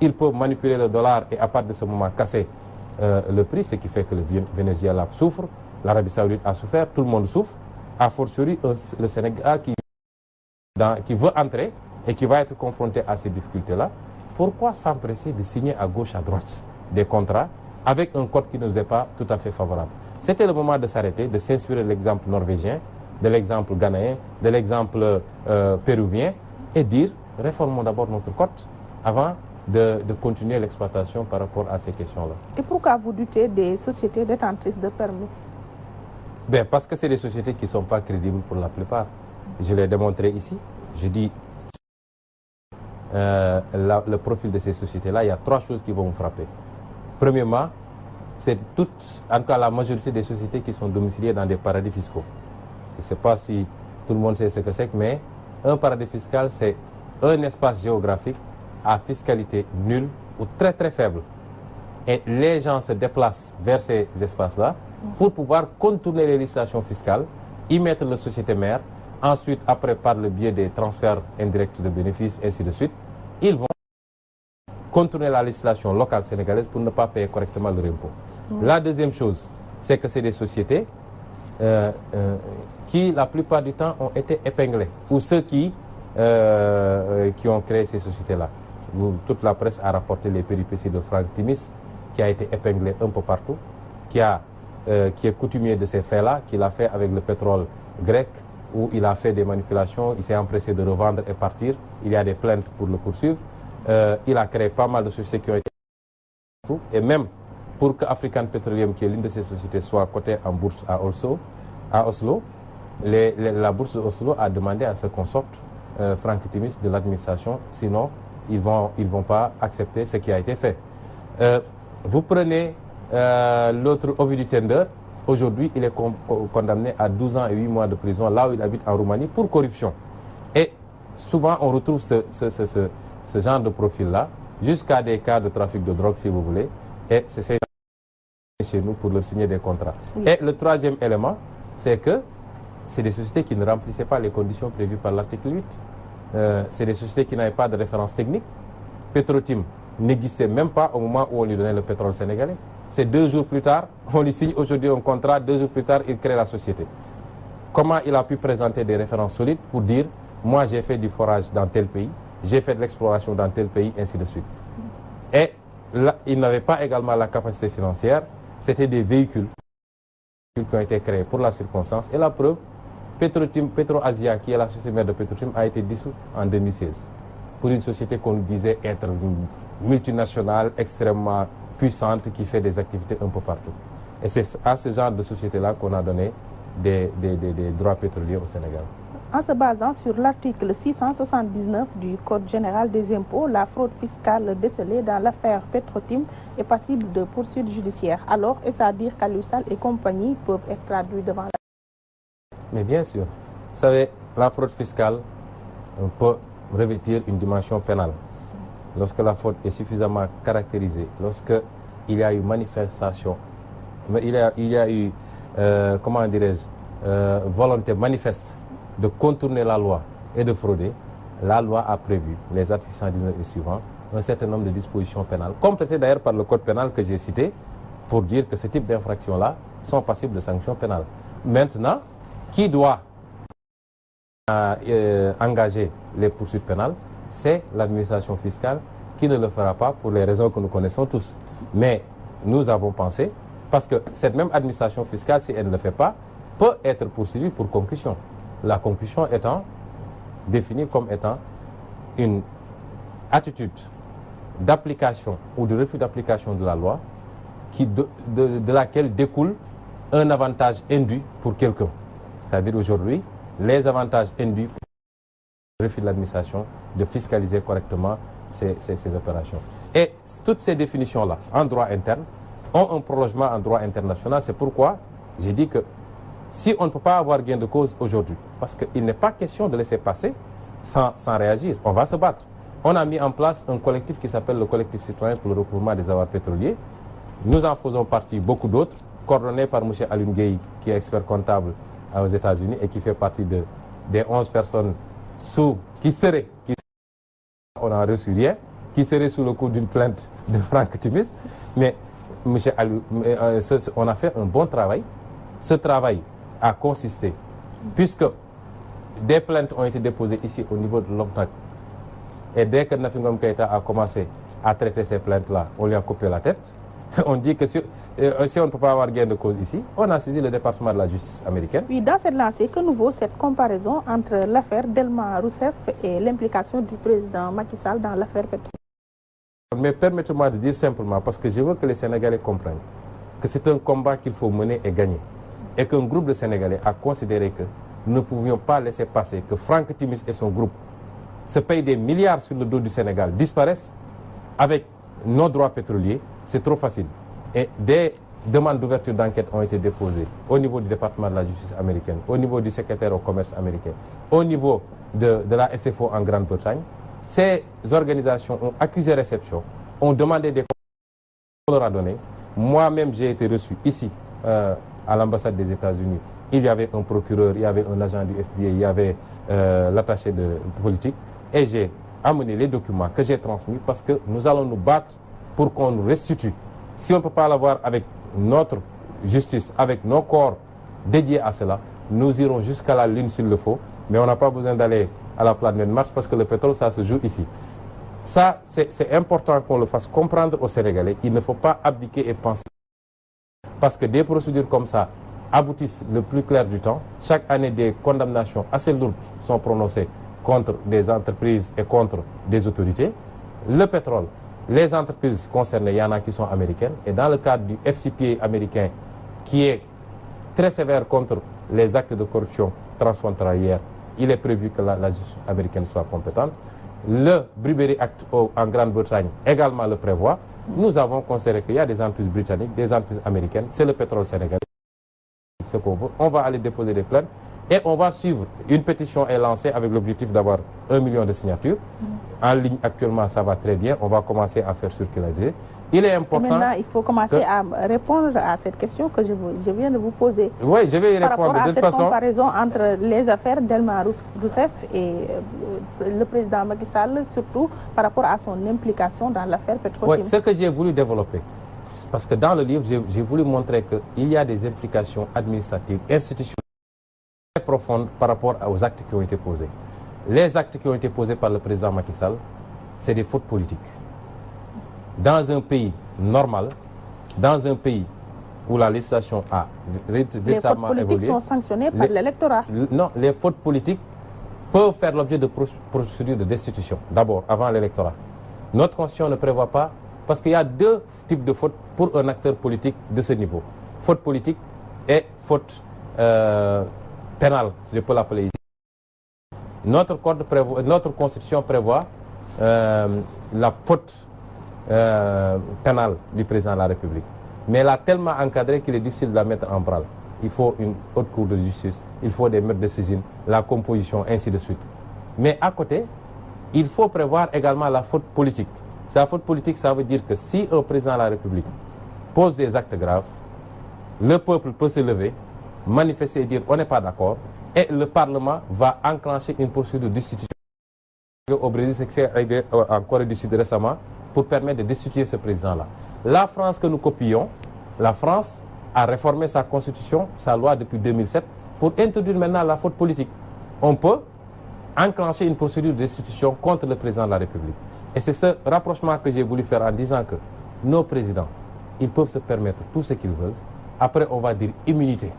Ils peuvent manipuler le dollar et à partir de ce moment casser le prix, ce qui fait que le Venezuela souffre, l'Arabie Saoudite a souffert, tout le monde souffre, a fortiori le Sénégal qui veut entrer et qui va être confronté à ces difficultés-là. Pourquoi s'empresser de signer à gauche, à droite des contrats avec un code qui ne nous est pas tout à fait favorable? C'était le moment de s'arrêter, de s'inspirer de l'exemple norvégien, de l'exemple ghanéen, de l'exemple péruvien et dire réformons d'abord notre code avant de continuer l'exploitation par rapport à ces questions-là. Et pourquoi vous doutez des sociétés détentrices de permis? Ben, parce que c'est des sociétés qui ne sont pas crédibles pour la plupart. Je l'ai démontré ici. Je dis, le profil de ces sociétés-là, il y a 3 choses qui vont vous frapper. Premièrement, c'est toutes, en tout cas la majorité des sociétés qui sont domiciliées dans des paradis fiscaux. Je ne sais pas si tout le monde sait ce que c'est, mais un paradis fiscal, c'est un espace géographique à fiscalité nulle ou très très faible. Et les gens se déplacent vers ces espaces-là pour pouvoir contourner les législations fiscales, y mettre la société mère, ensuite, après, par le biais des transferts indirects de bénéfices, ainsi de suite, ils vont contourner la législation locale sénégalaise pour ne pas payer correctement leur impôt. La deuxième chose, c'est que c'est des sociétés qui, la plupart du temps, ont été épinglées, ou ceux qui ont créé ces sociétés-là. Toute la presse a rapporté les péripéties de Franck Timis, qui a été épinglé un peu partout, qui est coutumier de ces faits-là, qu'il a fait avec le pétrole grec, où il a fait des manipulations, il s'est empressé de revendre et partir. Il y a des plaintes pour le poursuivre. Il a créé pas mal de sociétés qui ont été... Et même pour que African Petroleum, qui est l'une de ces sociétés, soit cotée en bourse à Oslo, la bourse de Oslo a demandé à ce qu'on sorte Franck Timis de l'administration, sinon ils vont pas accepter ce qui a été fait. Vous prenez l'autre Ovidiu Tender, aujourd'hui il est condamné à 12 ans et 8 mois de prison là où il habite en Roumanie pour corruption. Et souvent on retrouve ce genre de profil-là, jusqu'à des cas de trafic de drogue si vous voulez, et c'est chez nous pour leur signer des contrats. Oui. Et le troisième élément, c'est que c'est des sociétés qui ne remplissaient pas les conditions prévues par l'article 8. C'est des sociétés qui n'avaient pas de référence technique. Petrotim n'existait même pas au moment où on lui donnait le pétrole sénégalais. C'est 2 jours plus tard, on lui signe aujourd'hui un contrat, 2 jours plus tard, il crée la société. Comment il a pu présenter des références solides pour dire, moi j'ai fait du forage dans tel pays, j'ai fait de l'exploration dans tel pays, ainsi de suite. Et là, il n'avait pas également la capacité financière, c'était des véhicules qui ont été créés pour la circonstance. Et la preuve, PetroAsia, qui est la société mère de Petrotim, a été dissoute en 2016 pour une société qu'on disait être multinationale, extrêmement puissante, qui fait des activités un peu partout. Et c'est à ce genre de société-là qu'on a donné des droits pétroliers au Sénégal. En se basant sur l'article 679 du Code général des impôts, la fraude fiscale décelée dans l'affaire Petrotim est passible de poursuites judiciaires. Alors, est-ce à dire qu'Aliou Sall et compagnie peuvent être traduits devant la... Mais bien sûr. Vous savez, la fraude fiscale peut revêtir une dimension pénale. Lorsque la fraude est suffisamment caractérisée, lorsque il y a eu manifestation, il y a eu, comment dirais-je, volonté manifeste de contourner la loi et de frauder, la loi a prévu, les articles 119 et suivants, un certain nombre de dispositions pénales, complétées d'ailleurs par le code pénal que j'ai cité, pour dire que ce type d'infractions-là sont passibles de sanctions pénales. Maintenant, qui doit engager les poursuites pénales? C'est l'administration fiscale qui ne le fera pas pour les raisons que nous connaissons tous. Mais nous avons pensé, parce que cette même administration fiscale, si elle ne le fait pas, peut être poursuivie pour concussion. La concussion étant définie comme étant une attitude d'application ou de refus d'application de la loi de laquelle découle un avantage indu pour quelqu'un. C'est-à-dire aujourd'hui, les avantages induits pour le refus de l'administration de fiscaliser correctement ces opérations. Et toutes ces définitions-là, en droit interne, ont un prolongement en droit international. C'est pourquoi j'ai dit que si on ne peut pas avoir gain de cause aujourd'hui, parce qu'il n'est pas question de laisser passer sans réagir, on va se battre. On a mis en place un collectif qui s'appelle le collectif citoyen pour le recouvrement des avoirs pétroliers. Nous en faisons partie beaucoup d'autres, coordonnés par M. Alioune Gueye, qui est expert comptable aux États-Unis et qui fait partie des 11 personnes on n'a reçu rien, qui seraient sous le coup d'une plainte de Franck Timis. Mais M. Alioune, on a fait un bon travail. Ce travail a consisté, puisque des plaintes ont été déposées ici au niveau de l'OFNAC, et dès que Nafi Ngom Keïta a commencé à traiter ces plaintes-là, on lui a coupé la tête. On dit que si on ne peut pas avoir gain de cause ici, on a saisi le département de la justice américaine. Oui, dans cette lancée, que nous vaut cette comparaison entre l'affaire Delma Rousseff et l'implication du président Macky Sall dans l'affaire Petrotim? Mais permettez-moi de dire simplement, parce que je veux que les Sénégalais comprennent, que c'est un combat qu'il faut mener et gagner. Et qu'un groupe de Sénégalais a considéré que nous ne pouvions pas laisser passer que Franck Timis et son groupe se payent des milliards sur le dos du Sénégal, disparaissent avec nos droits pétroliers. C'est trop facile. Et des demandes d'ouverture d'enquête ont été déposées au niveau du département de la justice américaine, au niveau du secrétaire au commerce américain, au niveau de la SFO en Grande-Bretagne. Ces organisations ont accusé réception, ont demandé des comptes, on leur a donné. Moi-même, j'ai été reçu ici, à l'ambassade des États-Unis. Il y avait un procureur, il y avait un agent du FBI, il y avait l'attaché de politique. Et j'ai amené les documents que j'ai transmis parce que nous allons nous battre pour qu'on nous restitue. Si on ne peut pas l'avoir avec notre justice, avec nos corps dédiés à cela, nous irons jusqu'à la Lune s'il le faut. Mais on n'a pas besoin d'aller à la planète Mars parce que le pétrole, ça se joue ici. Ça, c'est important qu'on le fasse comprendre aux Sénégalais. Il ne faut pas abdiquer et penser. Parce que des procédures comme ça aboutissent le plus clair du temps. Chaque année, des condamnations assez lourdes sont prononcées contre des entreprises et contre des autorités. Le pétrole, les entreprises concernées, il y en a qui sont américaines. Et dans le cadre du FCPA américain, qui est très sévère contre les actes de corruption transfrontalière, il est prévu que la justice américaine soit compétente. Le Bribery Act en Grande-Bretagne également le prévoit. Nous avons considéré qu'il y a des entreprises britanniques, des entreprises américaines. C'est le pétrole sénégalais. Ce qu'on veut. On va aller déposer des plaintes et on va suivre. Une pétition est lancée avec l'objectif d'avoir 1 million de signatures. En ligne actuellement, ça va très bien. On va commencer à faire circuler. Il est important. Et maintenant, il faut commencer à répondre à cette question que je viens de vous poser. Oui, je vais y répondre de toute façon. Par rapport à cette comparaison entre les affaires d'Elma Rousseff et le président Macky Sall, surtout par rapport à son implication dans l'affaire Petro-Tim. Oui, ce que j'ai voulu développer, parce que dans le livre, j'ai voulu montrer qu'il y a des implications administratives, institutionnelles très profondes par rapport aux actes qui ont été posés. Les actes qui ont été posés par le président Macky Sall, c'est des fautes politiques. Dans un pays normal, dans un pays où la législation a véritablement évolué... Les fautes politiques sont sanctionnées par l'électorat. Non, les fautes politiques peuvent faire l'objet de procédures de destitution, d'abord, avant l'électorat. Notre constitution ne prévoit pas, parce qu'il y a deux types de fautes pour un acteur politique de ce niveau. Faute politique et faute pénale, si je peux l'appeler ici. Notre constitution prévoit la faute pénale du président de la République. Mais elle a tellement encadré qu'il est difficile de la mettre en branle. Il faut une haute cour de justice, il faut des maîtres de saisine, la composition, ainsi de suite. Mais à côté, il faut prévoir également la faute politique. La faute politique, ça veut dire que si un président de la République pose des actes graves, le peuple peut se lever, manifester et dire on n'est pas d'accord, et le Parlement va enclencher une procédure de destitution. Au Brésil, c'est ce qui est arrivé en Corée du Sud récemment, pour permettre de destituer ce président-là. La France que nous copions, la France a réformé sa constitution, sa loi depuis 2007, pour introduire maintenant la faute politique. On peut enclencher une procédure de destitution contre le président de la République. Et c'est ce rapprochement que j'ai voulu faire en disant que nos présidents, ils peuvent se permettre tout ce qu'ils veulent. Après, on va dire immunité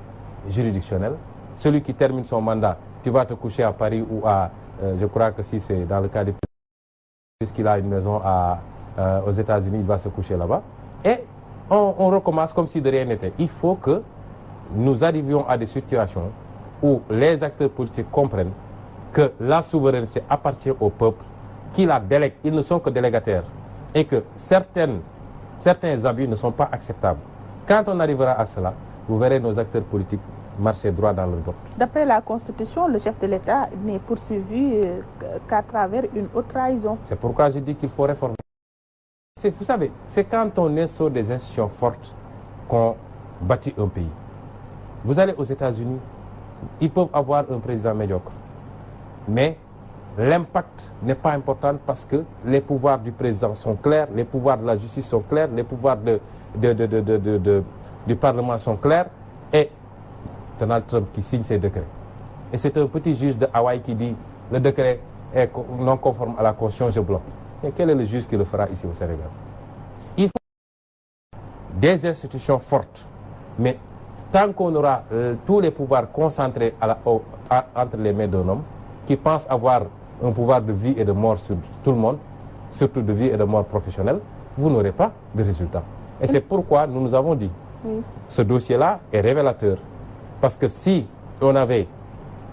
juridictionnelle. Celui qui termine son mandat, tu vas te coucher à Paris ou à, je crois que si c'est dans le cas des puisqu'il a une maison aux États-Unis, il va se coucher là-bas. Et on recommence comme si de rien n'était. Il faut que nous arrivions à des situations où les acteurs politiques comprennent que la souveraineté appartient au peuple, qui la délègue. Ils ne sont que délégataires. Et que certains abus ne sont pas acceptables. Quand on arrivera à cela, vous verrez nos acteurs politiques marcher droit dans le dos. D'après la Constitution, le chef de l'État n'est poursuivi qu'à travers une haute trahison. C'est pourquoi je dis qu'il faut réformer. Vous savez, c'est quand on instaure des institutions fortes qu'on bâtit un pays. Vous allez aux États-Unis, ils peuvent avoir un président médiocre. Mais l'impact n'est pas important parce que les pouvoirs du président sont clairs, les pouvoirs de la justice sont clairs, les pouvoirs du Parlement sont clairs. Et Donald Trump qui signe ces décrets. Et c'est un petit juge de Hawaï qui dit le décret est non conforme à la Constitution, je bloque. Et quel est le juge qui le fera ici au Sénégal? Il faut des institutions fortes. Mais tant qu'on aura tous les pouvoirs concentrés entre les mains d'un homme qui pense avoir un pouvoir de vie et de mort sur tout le monde, surtout de vie et de mort professionnelle, vous n'aurez pas de résultat. Et c'est pourquoi nous avons dit, ce dossier-là est révélateur. Parce que si on avait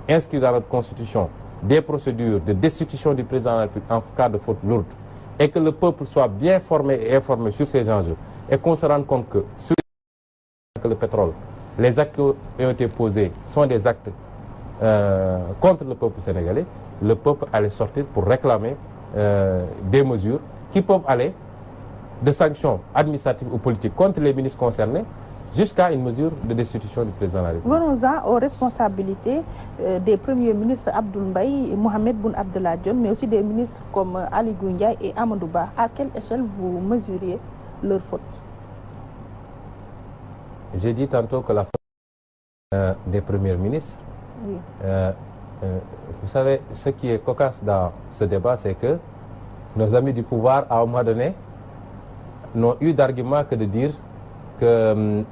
inscrit dans notre constitution des procédures de destitution du président de la République en cas de faute lourde, et que le peuple soit bien formé et informé sur ces enjeux, et qu'on se rende compte que sur le pétrole, les actes qui ont été posés sont des actes contre le peuple sénégalais, le peuple allait sortir pour réclamer des mesures qui peuvent aller de sanctions administratives ou politiques contre les ministres concernés jusqu'à une mesure de destitution du président de la République. Venons-en aux responsabilités des premiers ministres Abdoul Mbaye, Mohamed Boun Abdallah Dionne, mais aussi des ministres comme Ali Ngouille Ndiaye et Amadou Ba. À quelle échelle vous mesuriez leur faute? J'ai dit tantôt que la faute des premiers ministres, oui. Vous savez, ce qui est cocasse dans ce débat, c'est que nos amis du pouvoir, à un moment donné, n'ont eu d'argument que de dire que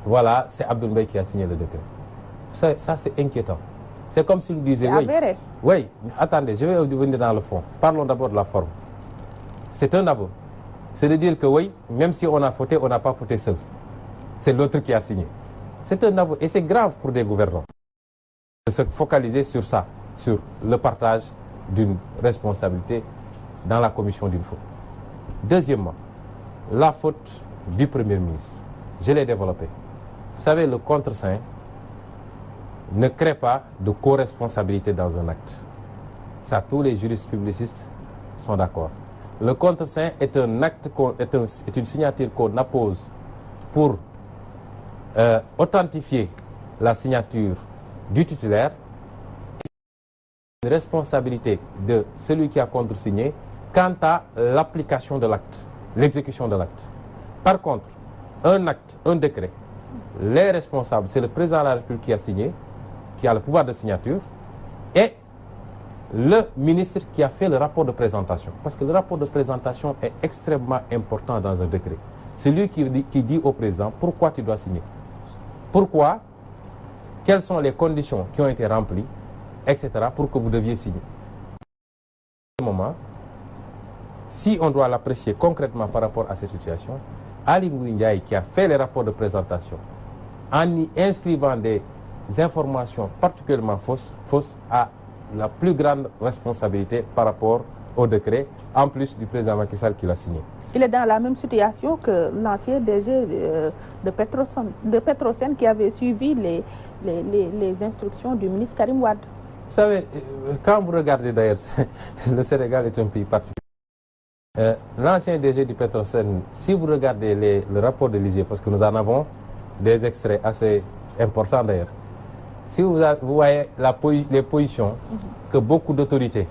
voilà, c'est Abdoul Mbaye qui a signé le décret. Ça c'est inquiétant. C'est comme s'il disait oui, attendez, je vais venir dans le fond. Parlons d'abord de la forme. C'est un aveu. C'est de dire que oui, même si on a fauté, on n'a pas fauté seul. C'est l'autre qui a signé. C'est un aveu et c'est grave pour des gouvernants de se focaliser sur ça, sur le partage d'une responsabilité dans la commission d'une faute. Deuxièmement, la faute du Premier ministre. Je l'ai développé. Vous savez, le contre-saint ne crée pas de co-responsabilité dans un acte. Ça, tous les juristes publicistes sont d'accord. Le contre-saint est un acte, est une signature qu'on appose pour authentifier la signature du titulaire, une responsabilité de celui qui a contresigné quant à l'application de l'acte, l'exécution de l'acte. Par contre, un acte, un décret, les responsables, c'est le président de la République qui a signé, qui a le pouvoir de signature, et le ministre qui a fait le rapport de présentation. Parce que le rapport de présentation est extrêmement important dans un décret. C'est lui qui dit au président pourquoi tu dois signer. Pourquoi, quelles sont les conditions qui ont été remplies, etc., pour que vous deviez signer. À ce moment, si on doit l'apprécier concrètement par rapport à cette situation, Ali Ngouille Ndiaye, qui a fait les rapports de présentation, en y inscrivant des informations particulièrement fausses, a la plus grande responsabilité par rapport au décret, en plus du président Macky Sall qui l'a signé. Il est dans la même situation que l'ancien DG de Petrosen qui avait suivi les instructions du ministre Karim Wade. Vous savez, quand vous regardez d'ailleurs, le Sénégal est un pays particulier. L'ancien DG du Petrosen, si vous regardez le rapport de l'IGE, parce que nous en avons des extraits assez importants d'ailleurs, si vous voyez les positions que beaucoup d'autorités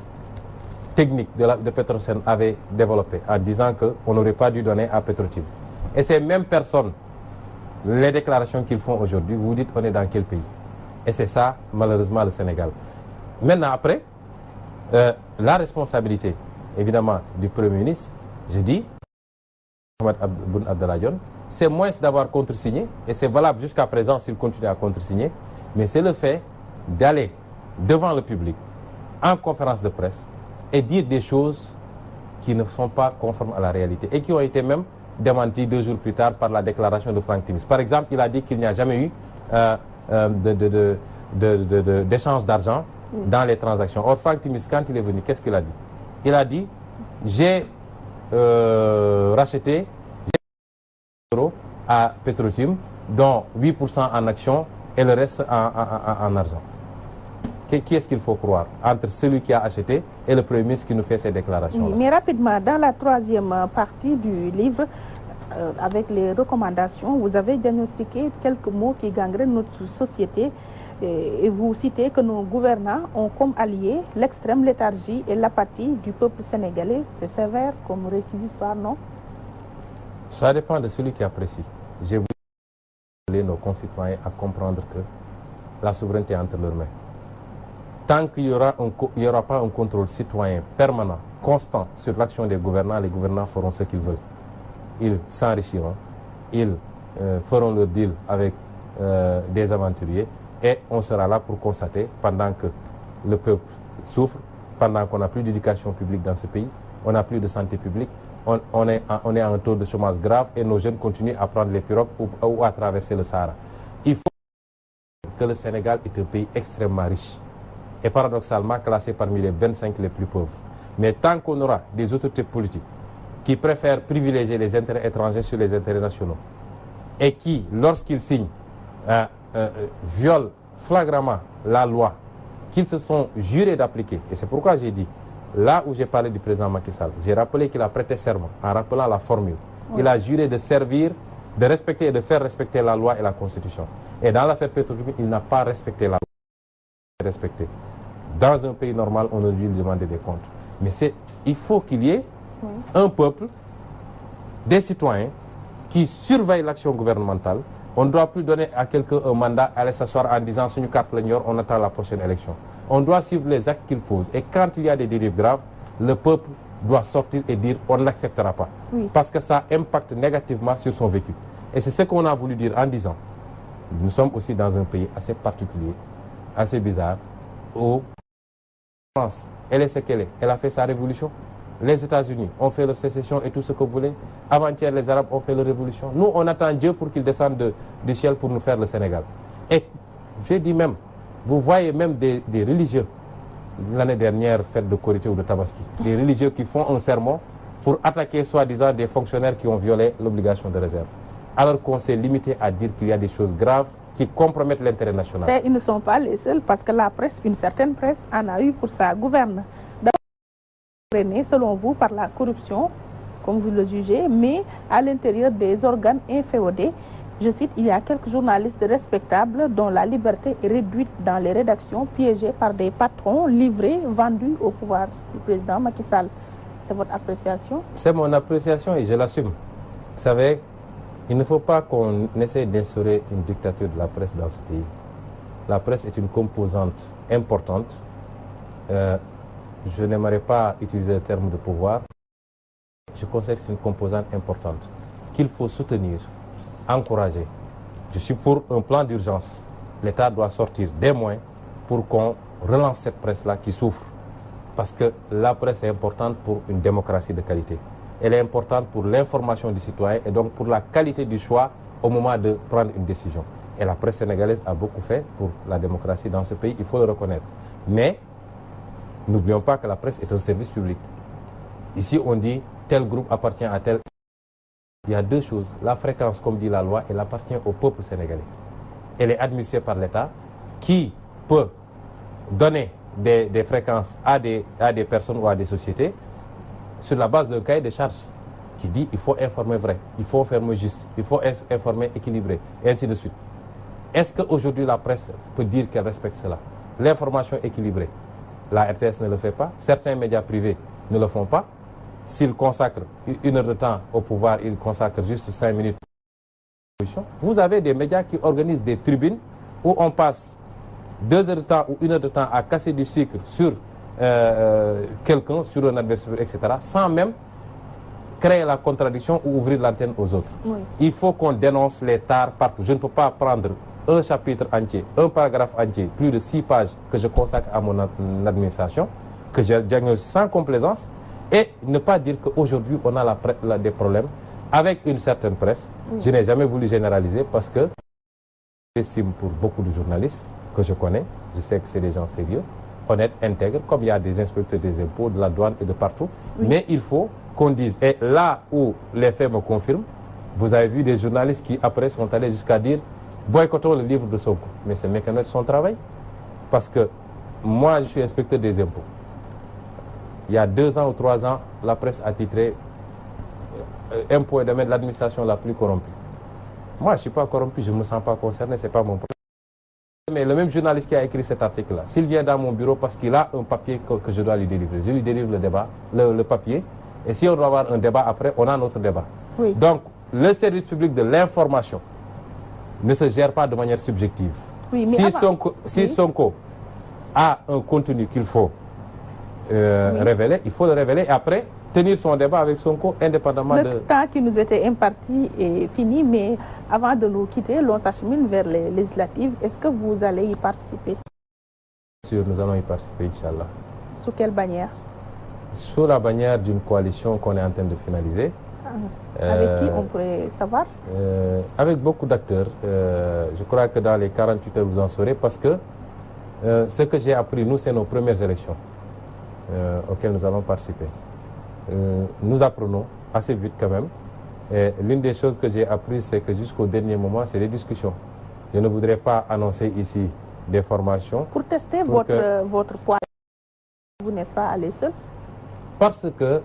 techniques de Petrosen avaient développées en disant qu'on n'aurait pas dû donner à Petrotim. Et ces mêmes personnes, les déclarations qu'ils font aujourd'hui, vous dites on est dans quel pays? Et c'est ça, malheureusement, le Sénégal. Maintenant, après, la responsabilité, évidemment, du Premier ministre, je dis, Mohamed Boun Abdallah Dionne, c'est moins d'avoir contresigné, et c'est valable jusqu'à présent s'il continue à contresigner, mais c'est le fait d'aller devant le public, en conférence de presse, et dire des choses qui ne sont pas conformes à la réalité, et qui ont été même démenties 2 jours plus tard par la déclaration de Franck Timis. Par exemple, il a dit qu'il n'y a jamais eu d'échange d'argent dans les transactions. Or, Franck Timis, quand il est venu, qu'est-ce qu'il a dit? Il a dit, j'ai racheté euros à Petrotim, dont 8% en actions et le reste en argent. Qui est-ce qu'il faut croire entre celui qui a acheté et le Premier ministre qui nous fait ces déclarations-là? Oui, mais rapidement, dans la 3e partie du livre, avec les recommandations, vous avez diagnostiqué quelques mots qui gangrènent notre société et vous citez que nos gouvernants ont comme alliés l'extrême léthargie et l'apathie du peuple sénégalais. C'est sévère comme réquisitoire, non? Ça dépend de celui qui apprécie. J'ai voulu nos concitoyens à comprendre que la souveraineté est entre leurs mains. Tant qu'il n'y aura pas un contrôle citoyen permanent, constant sur l'action des gouvernants, les gouvernants feront ce qu'ils veulent. Ils s'enrichiront, ils feront leur deal avec des aventuriers et on sera là pour constater, pendant que le peuple souffre, pendant qu'on n'a plus d'éducation publique dans ce pays, on n'a plus de santé publique, on est à un taux de chômage grave et nos jeunes continuent à prendre les pirogues ou à traverser le Sahara. Il faut que le Sénégal est un pays extrêmement riche et paradoxalement classé parmi les 25 les plus pauvres. Mais tant qu'on aura des autorités politiques qui préfèrent privilégier les intérêts étrangers sur les intérêts nationaux et qui, lorsqu'ils signent, violent flagramment la loi qu'ils se sont jurés d'appliquer, et c'est pourquoi j'ai dit, là où j'ai parlé du président Macky Sall, j'ai rappelé qu'il a prêté serment en rappelant la formule. Oui. Il a juré de servir, de respecter et de faire respecter la loi et la Constitution. Et dans l'affaire Petrotim, il n'a pas respecté la loi. Dans un pays normal, on ne lui demande des comptes. Mais il faut qu'il y ait un peuple, des citoyens qui surveillent l'action gouvernementale. On ne doit plus donner à quelqu'un un mandat, aller s'asseoir en disant « Sur une carte on attend la prochaine élection ». On doit suivre les actes qu'il pose. Et quand il y a des dérives graves, le peuple doit sortir et dire « On ne l'acceptera pas oui. ». Parce que ça impacte négativement sur son vécu. Et c'est ce qu'on a voulu dire en disant « Nous sommes aussi dans un pays assez particulier, assez bizarre, où la France, elle est ce qu'elle est. Elle a fait sa révolution. Les États-Unis ont fait leur sécession et tout ce que vous voulez. Avant-hier, les Arabes ont fait leur révolution. Nous, on attend Dieu pour qu'il descende du ciel pour nous faire le Sénégal. Et j'ai dit même, vous voyez même des religieux, l'année dernière, fête de Korité ou de Tabaski, des religieux qui font un sermon pour attaquer soi-disant des fonctionnaires qui ont violé l'obligation de réserve. Alors qu'on s'est limité à dire qu'il y a des choses graves qui compromettent l'intérêt national. Et ils ne sont pas les seuls parce que la presse, une certaine presse, en a eu pour sa gouverne. Selon vous, par la corruption, comme vous le jugez, mais à l'intérieur des organes inféodés. Je cite, il y a quelques journalistes respectables dont la liberté est réduite dans les rédactions, piégés par des patrons livrés, vendus au pouvoir du président Macky Sall. C'est votre appréciation? C'est mon appréciation et je l'assume. Vous savez, il ne faut pas qu'on essaie d'instaurer une dictature de la presse dans ce pays. La presse est une composante importante. Je n'aimerais pas utiliser le terme de pouvoir. Je considère que c'est une composante importante qu'il faut soutenir, encourager. Je suis pour un plan d'urgence. L'État doit sortir des moyens pour qu'on relance cette presse-là qui souffre. Parce que la presse est importante pour une démocratie de qualité. Elle est importante pour l'information du citoyen et donc pour la qualité du choix au moment de prendre une décision. Et la presse sénégalaise a beaucoup fait pour la démocratie dans ce pays, il faut le reconnaître. Mais n'oublions pas que la presse est un service public. Ici, on dit tel groupe appartient à tel. Il y a deux choses. La fréquence, comme dit la loi, elle appartient au peuple sénégalais. Elle est administrée par l'État qui peut donner des fréquences à des personnes ou à des sociétés sur la base d'un cahier de charges qui dit il faut informer vrai, il faut informer juste, il faut informer équilibré, et ainsi de suite. Est-ce qu'aujourd'hui la presse peut dire qu'elle respecte cela? L'information équilibrée. La RTS ne le fait pas, certains médias privés ne le font pas. S'ils consacrent 1 heure de temps au pouvoir, ils consacrent juste 5 minutes. Vous avez des médias qui organisent des tribunes où on passe 2 heures de temps ou 1 heure de temps à casser du sucre sur quelqu'un, sur un adversaire, etc., sans même créer la contradiction ou ouvrir l'antenne aux autres. Oui. Il faut qu'on dénonce les tares partout. Je ne peux pas prendre un chapitre entier, un paragraphe entier, plus de 6 pages que je consacre à mon administration, que je diagnostique sans complaisance, et ne pas dire qu'aujourd'hui on a des problèmes avec une certaine presse. Oui. Je n'ai jamais voulu généraliser parce que j'estime pour beaucoup de journalistes que je connais, je sais que c'est des gens sérieux, honnêtes, intègres, comme il y a des inspecteurs des impôts, de la douane et de partout. Oui. Mais il faut qu'on dise, et là où les faits me confirment, vous avez vu des journalistes qui après sont allés jusqu'à dire boycottons le livre de Sonko. Mais c'est méconnaître son travail. Parce que moi, je suis inspecteur des impôts. Il y a 2 ans ou 3 ans, la presse a titré impôts et domaine de l'administration la plus corrompue. Moi, je ne suis pas corrompu, je ne me sens pas concerné, ce n'est pas mon problème. Mais le même journaliste qui a écrit cet article-là, s'il vient dans mon bureau parce qu'il a un papier que je dois lui délivrer, je lui délivre le débat, le papier, et si on doit avoir un débat après, on a notre débat. Oui. Donc, le service public de l'information ne se gère pas de manière subjective. Oui, mais si Sonko a un contenu qu'il faut révéler, il faut le révéler et après tenir son débat avec Sonko indépendamment de... Le temps qui nous était imparti est fini, mais avant de nous quitter, l'on s'achemine vers les législatives. Est-ce que vous allez y participer? Bien sûr, nous allons y participer, Inch'Allah. Sous quelle bannière? sous la bannière d'une coalition qu'on est en train de finaliser. Avec qui on pourrait savoir? Avec beaucoup d'acteurs. Je crois que dans les 48 heures, vous en saurez, parce que ce que j'ai appris, nous, c'est nos premières élections auxquelles nous allons participer. Nous apprenons assez vite quand même. Et l'une des choses que j'ai appris, c'est que jusqu'au dernier moment, c'est des discussions. Je ne voudrais pas annoncer ici des formations. Pour tester votre poids, vous n'êtes pas allé seul? Parce que,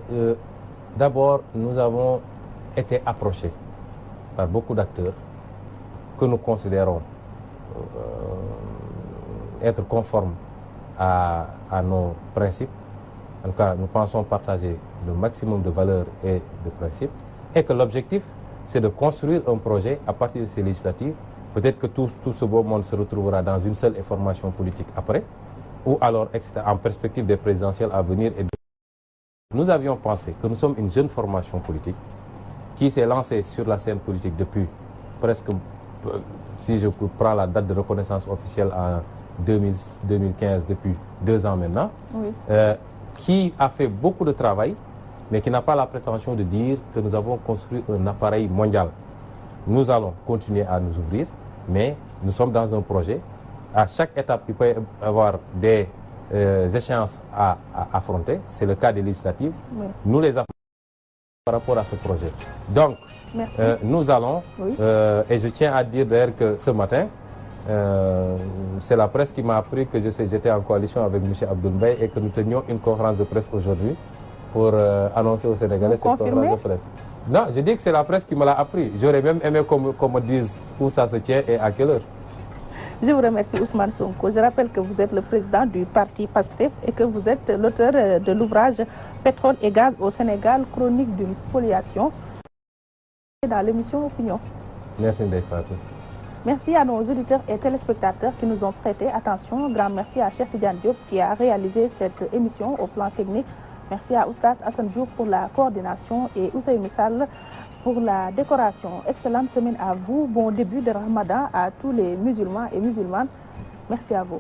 d'abord, nous avons été approchés par beaucoup d'acteurs que nous considérons être conformes à nos principes. En tout cas, nous pensons partager le maximum de valeurs et de principes. Et que l'objectif, c'est de construire un projet à partir de ces législatives. Peut-être que tout ce beau monde se retrouvera dans une seule formation politique après, ou alors en perspective des présidentielles à venir. Nous avions pensé que nous sommes une jeune formation politique qui s'est lancée sur la scène politique depuis presque, si je prends la date de reconnaissance officielle en 2015, depuis 2 ans maintenant, oui. Qui a fait beaucoup de travail, mais qui n'a pas la prétention de dire que nous avons construit un appareil mondial. Nous allons continuer à nous ouvrir, mais nous sommes dans un projet. À chaque étape, il peut y avoir des échéances à affronter. C'est le cas des législatives. Oui. Nous les affrontons par rapport à ce projet. Donc, nous allons, oui. Et je tiens à dire d'ailleurs que ce matin, c'est la presse qui m'a appris que j'étais en coalition avec M. Abdoul Mbaye et que nous tenions une conférence de presse aujourd'hui pour annoncer aux Sénégalais cette conférence de presse. Non, je dis que c'est la presse qui me l'a appris. J'aurais même aimé qu'on me dise où ça se tient et à quelle heure. Je vous remercie, Ousmane Sonko. Je rappelle que vous êtes le président du parti PASTEF et que vous êtes l'auteur de l'ouvrage Pétrole et gaz au Sénégal, chronique d'une spoliation, dans l'émission Opinion. Merci Ndeye Fatou. Merci à nos auditeurs et téléspectateurs qui nous ont prêté attention. Grand merci à Cheikh Tidiane Diop qui a réalisé cette émission au plan technique. Merci à Oustaz Hassan Diouf pour la coordination et Ousseynou Sall pour la décoration. Excellente semaine à vous. Bon début de Ramadan à tous les musulmans et musulmanes. Merci à vous.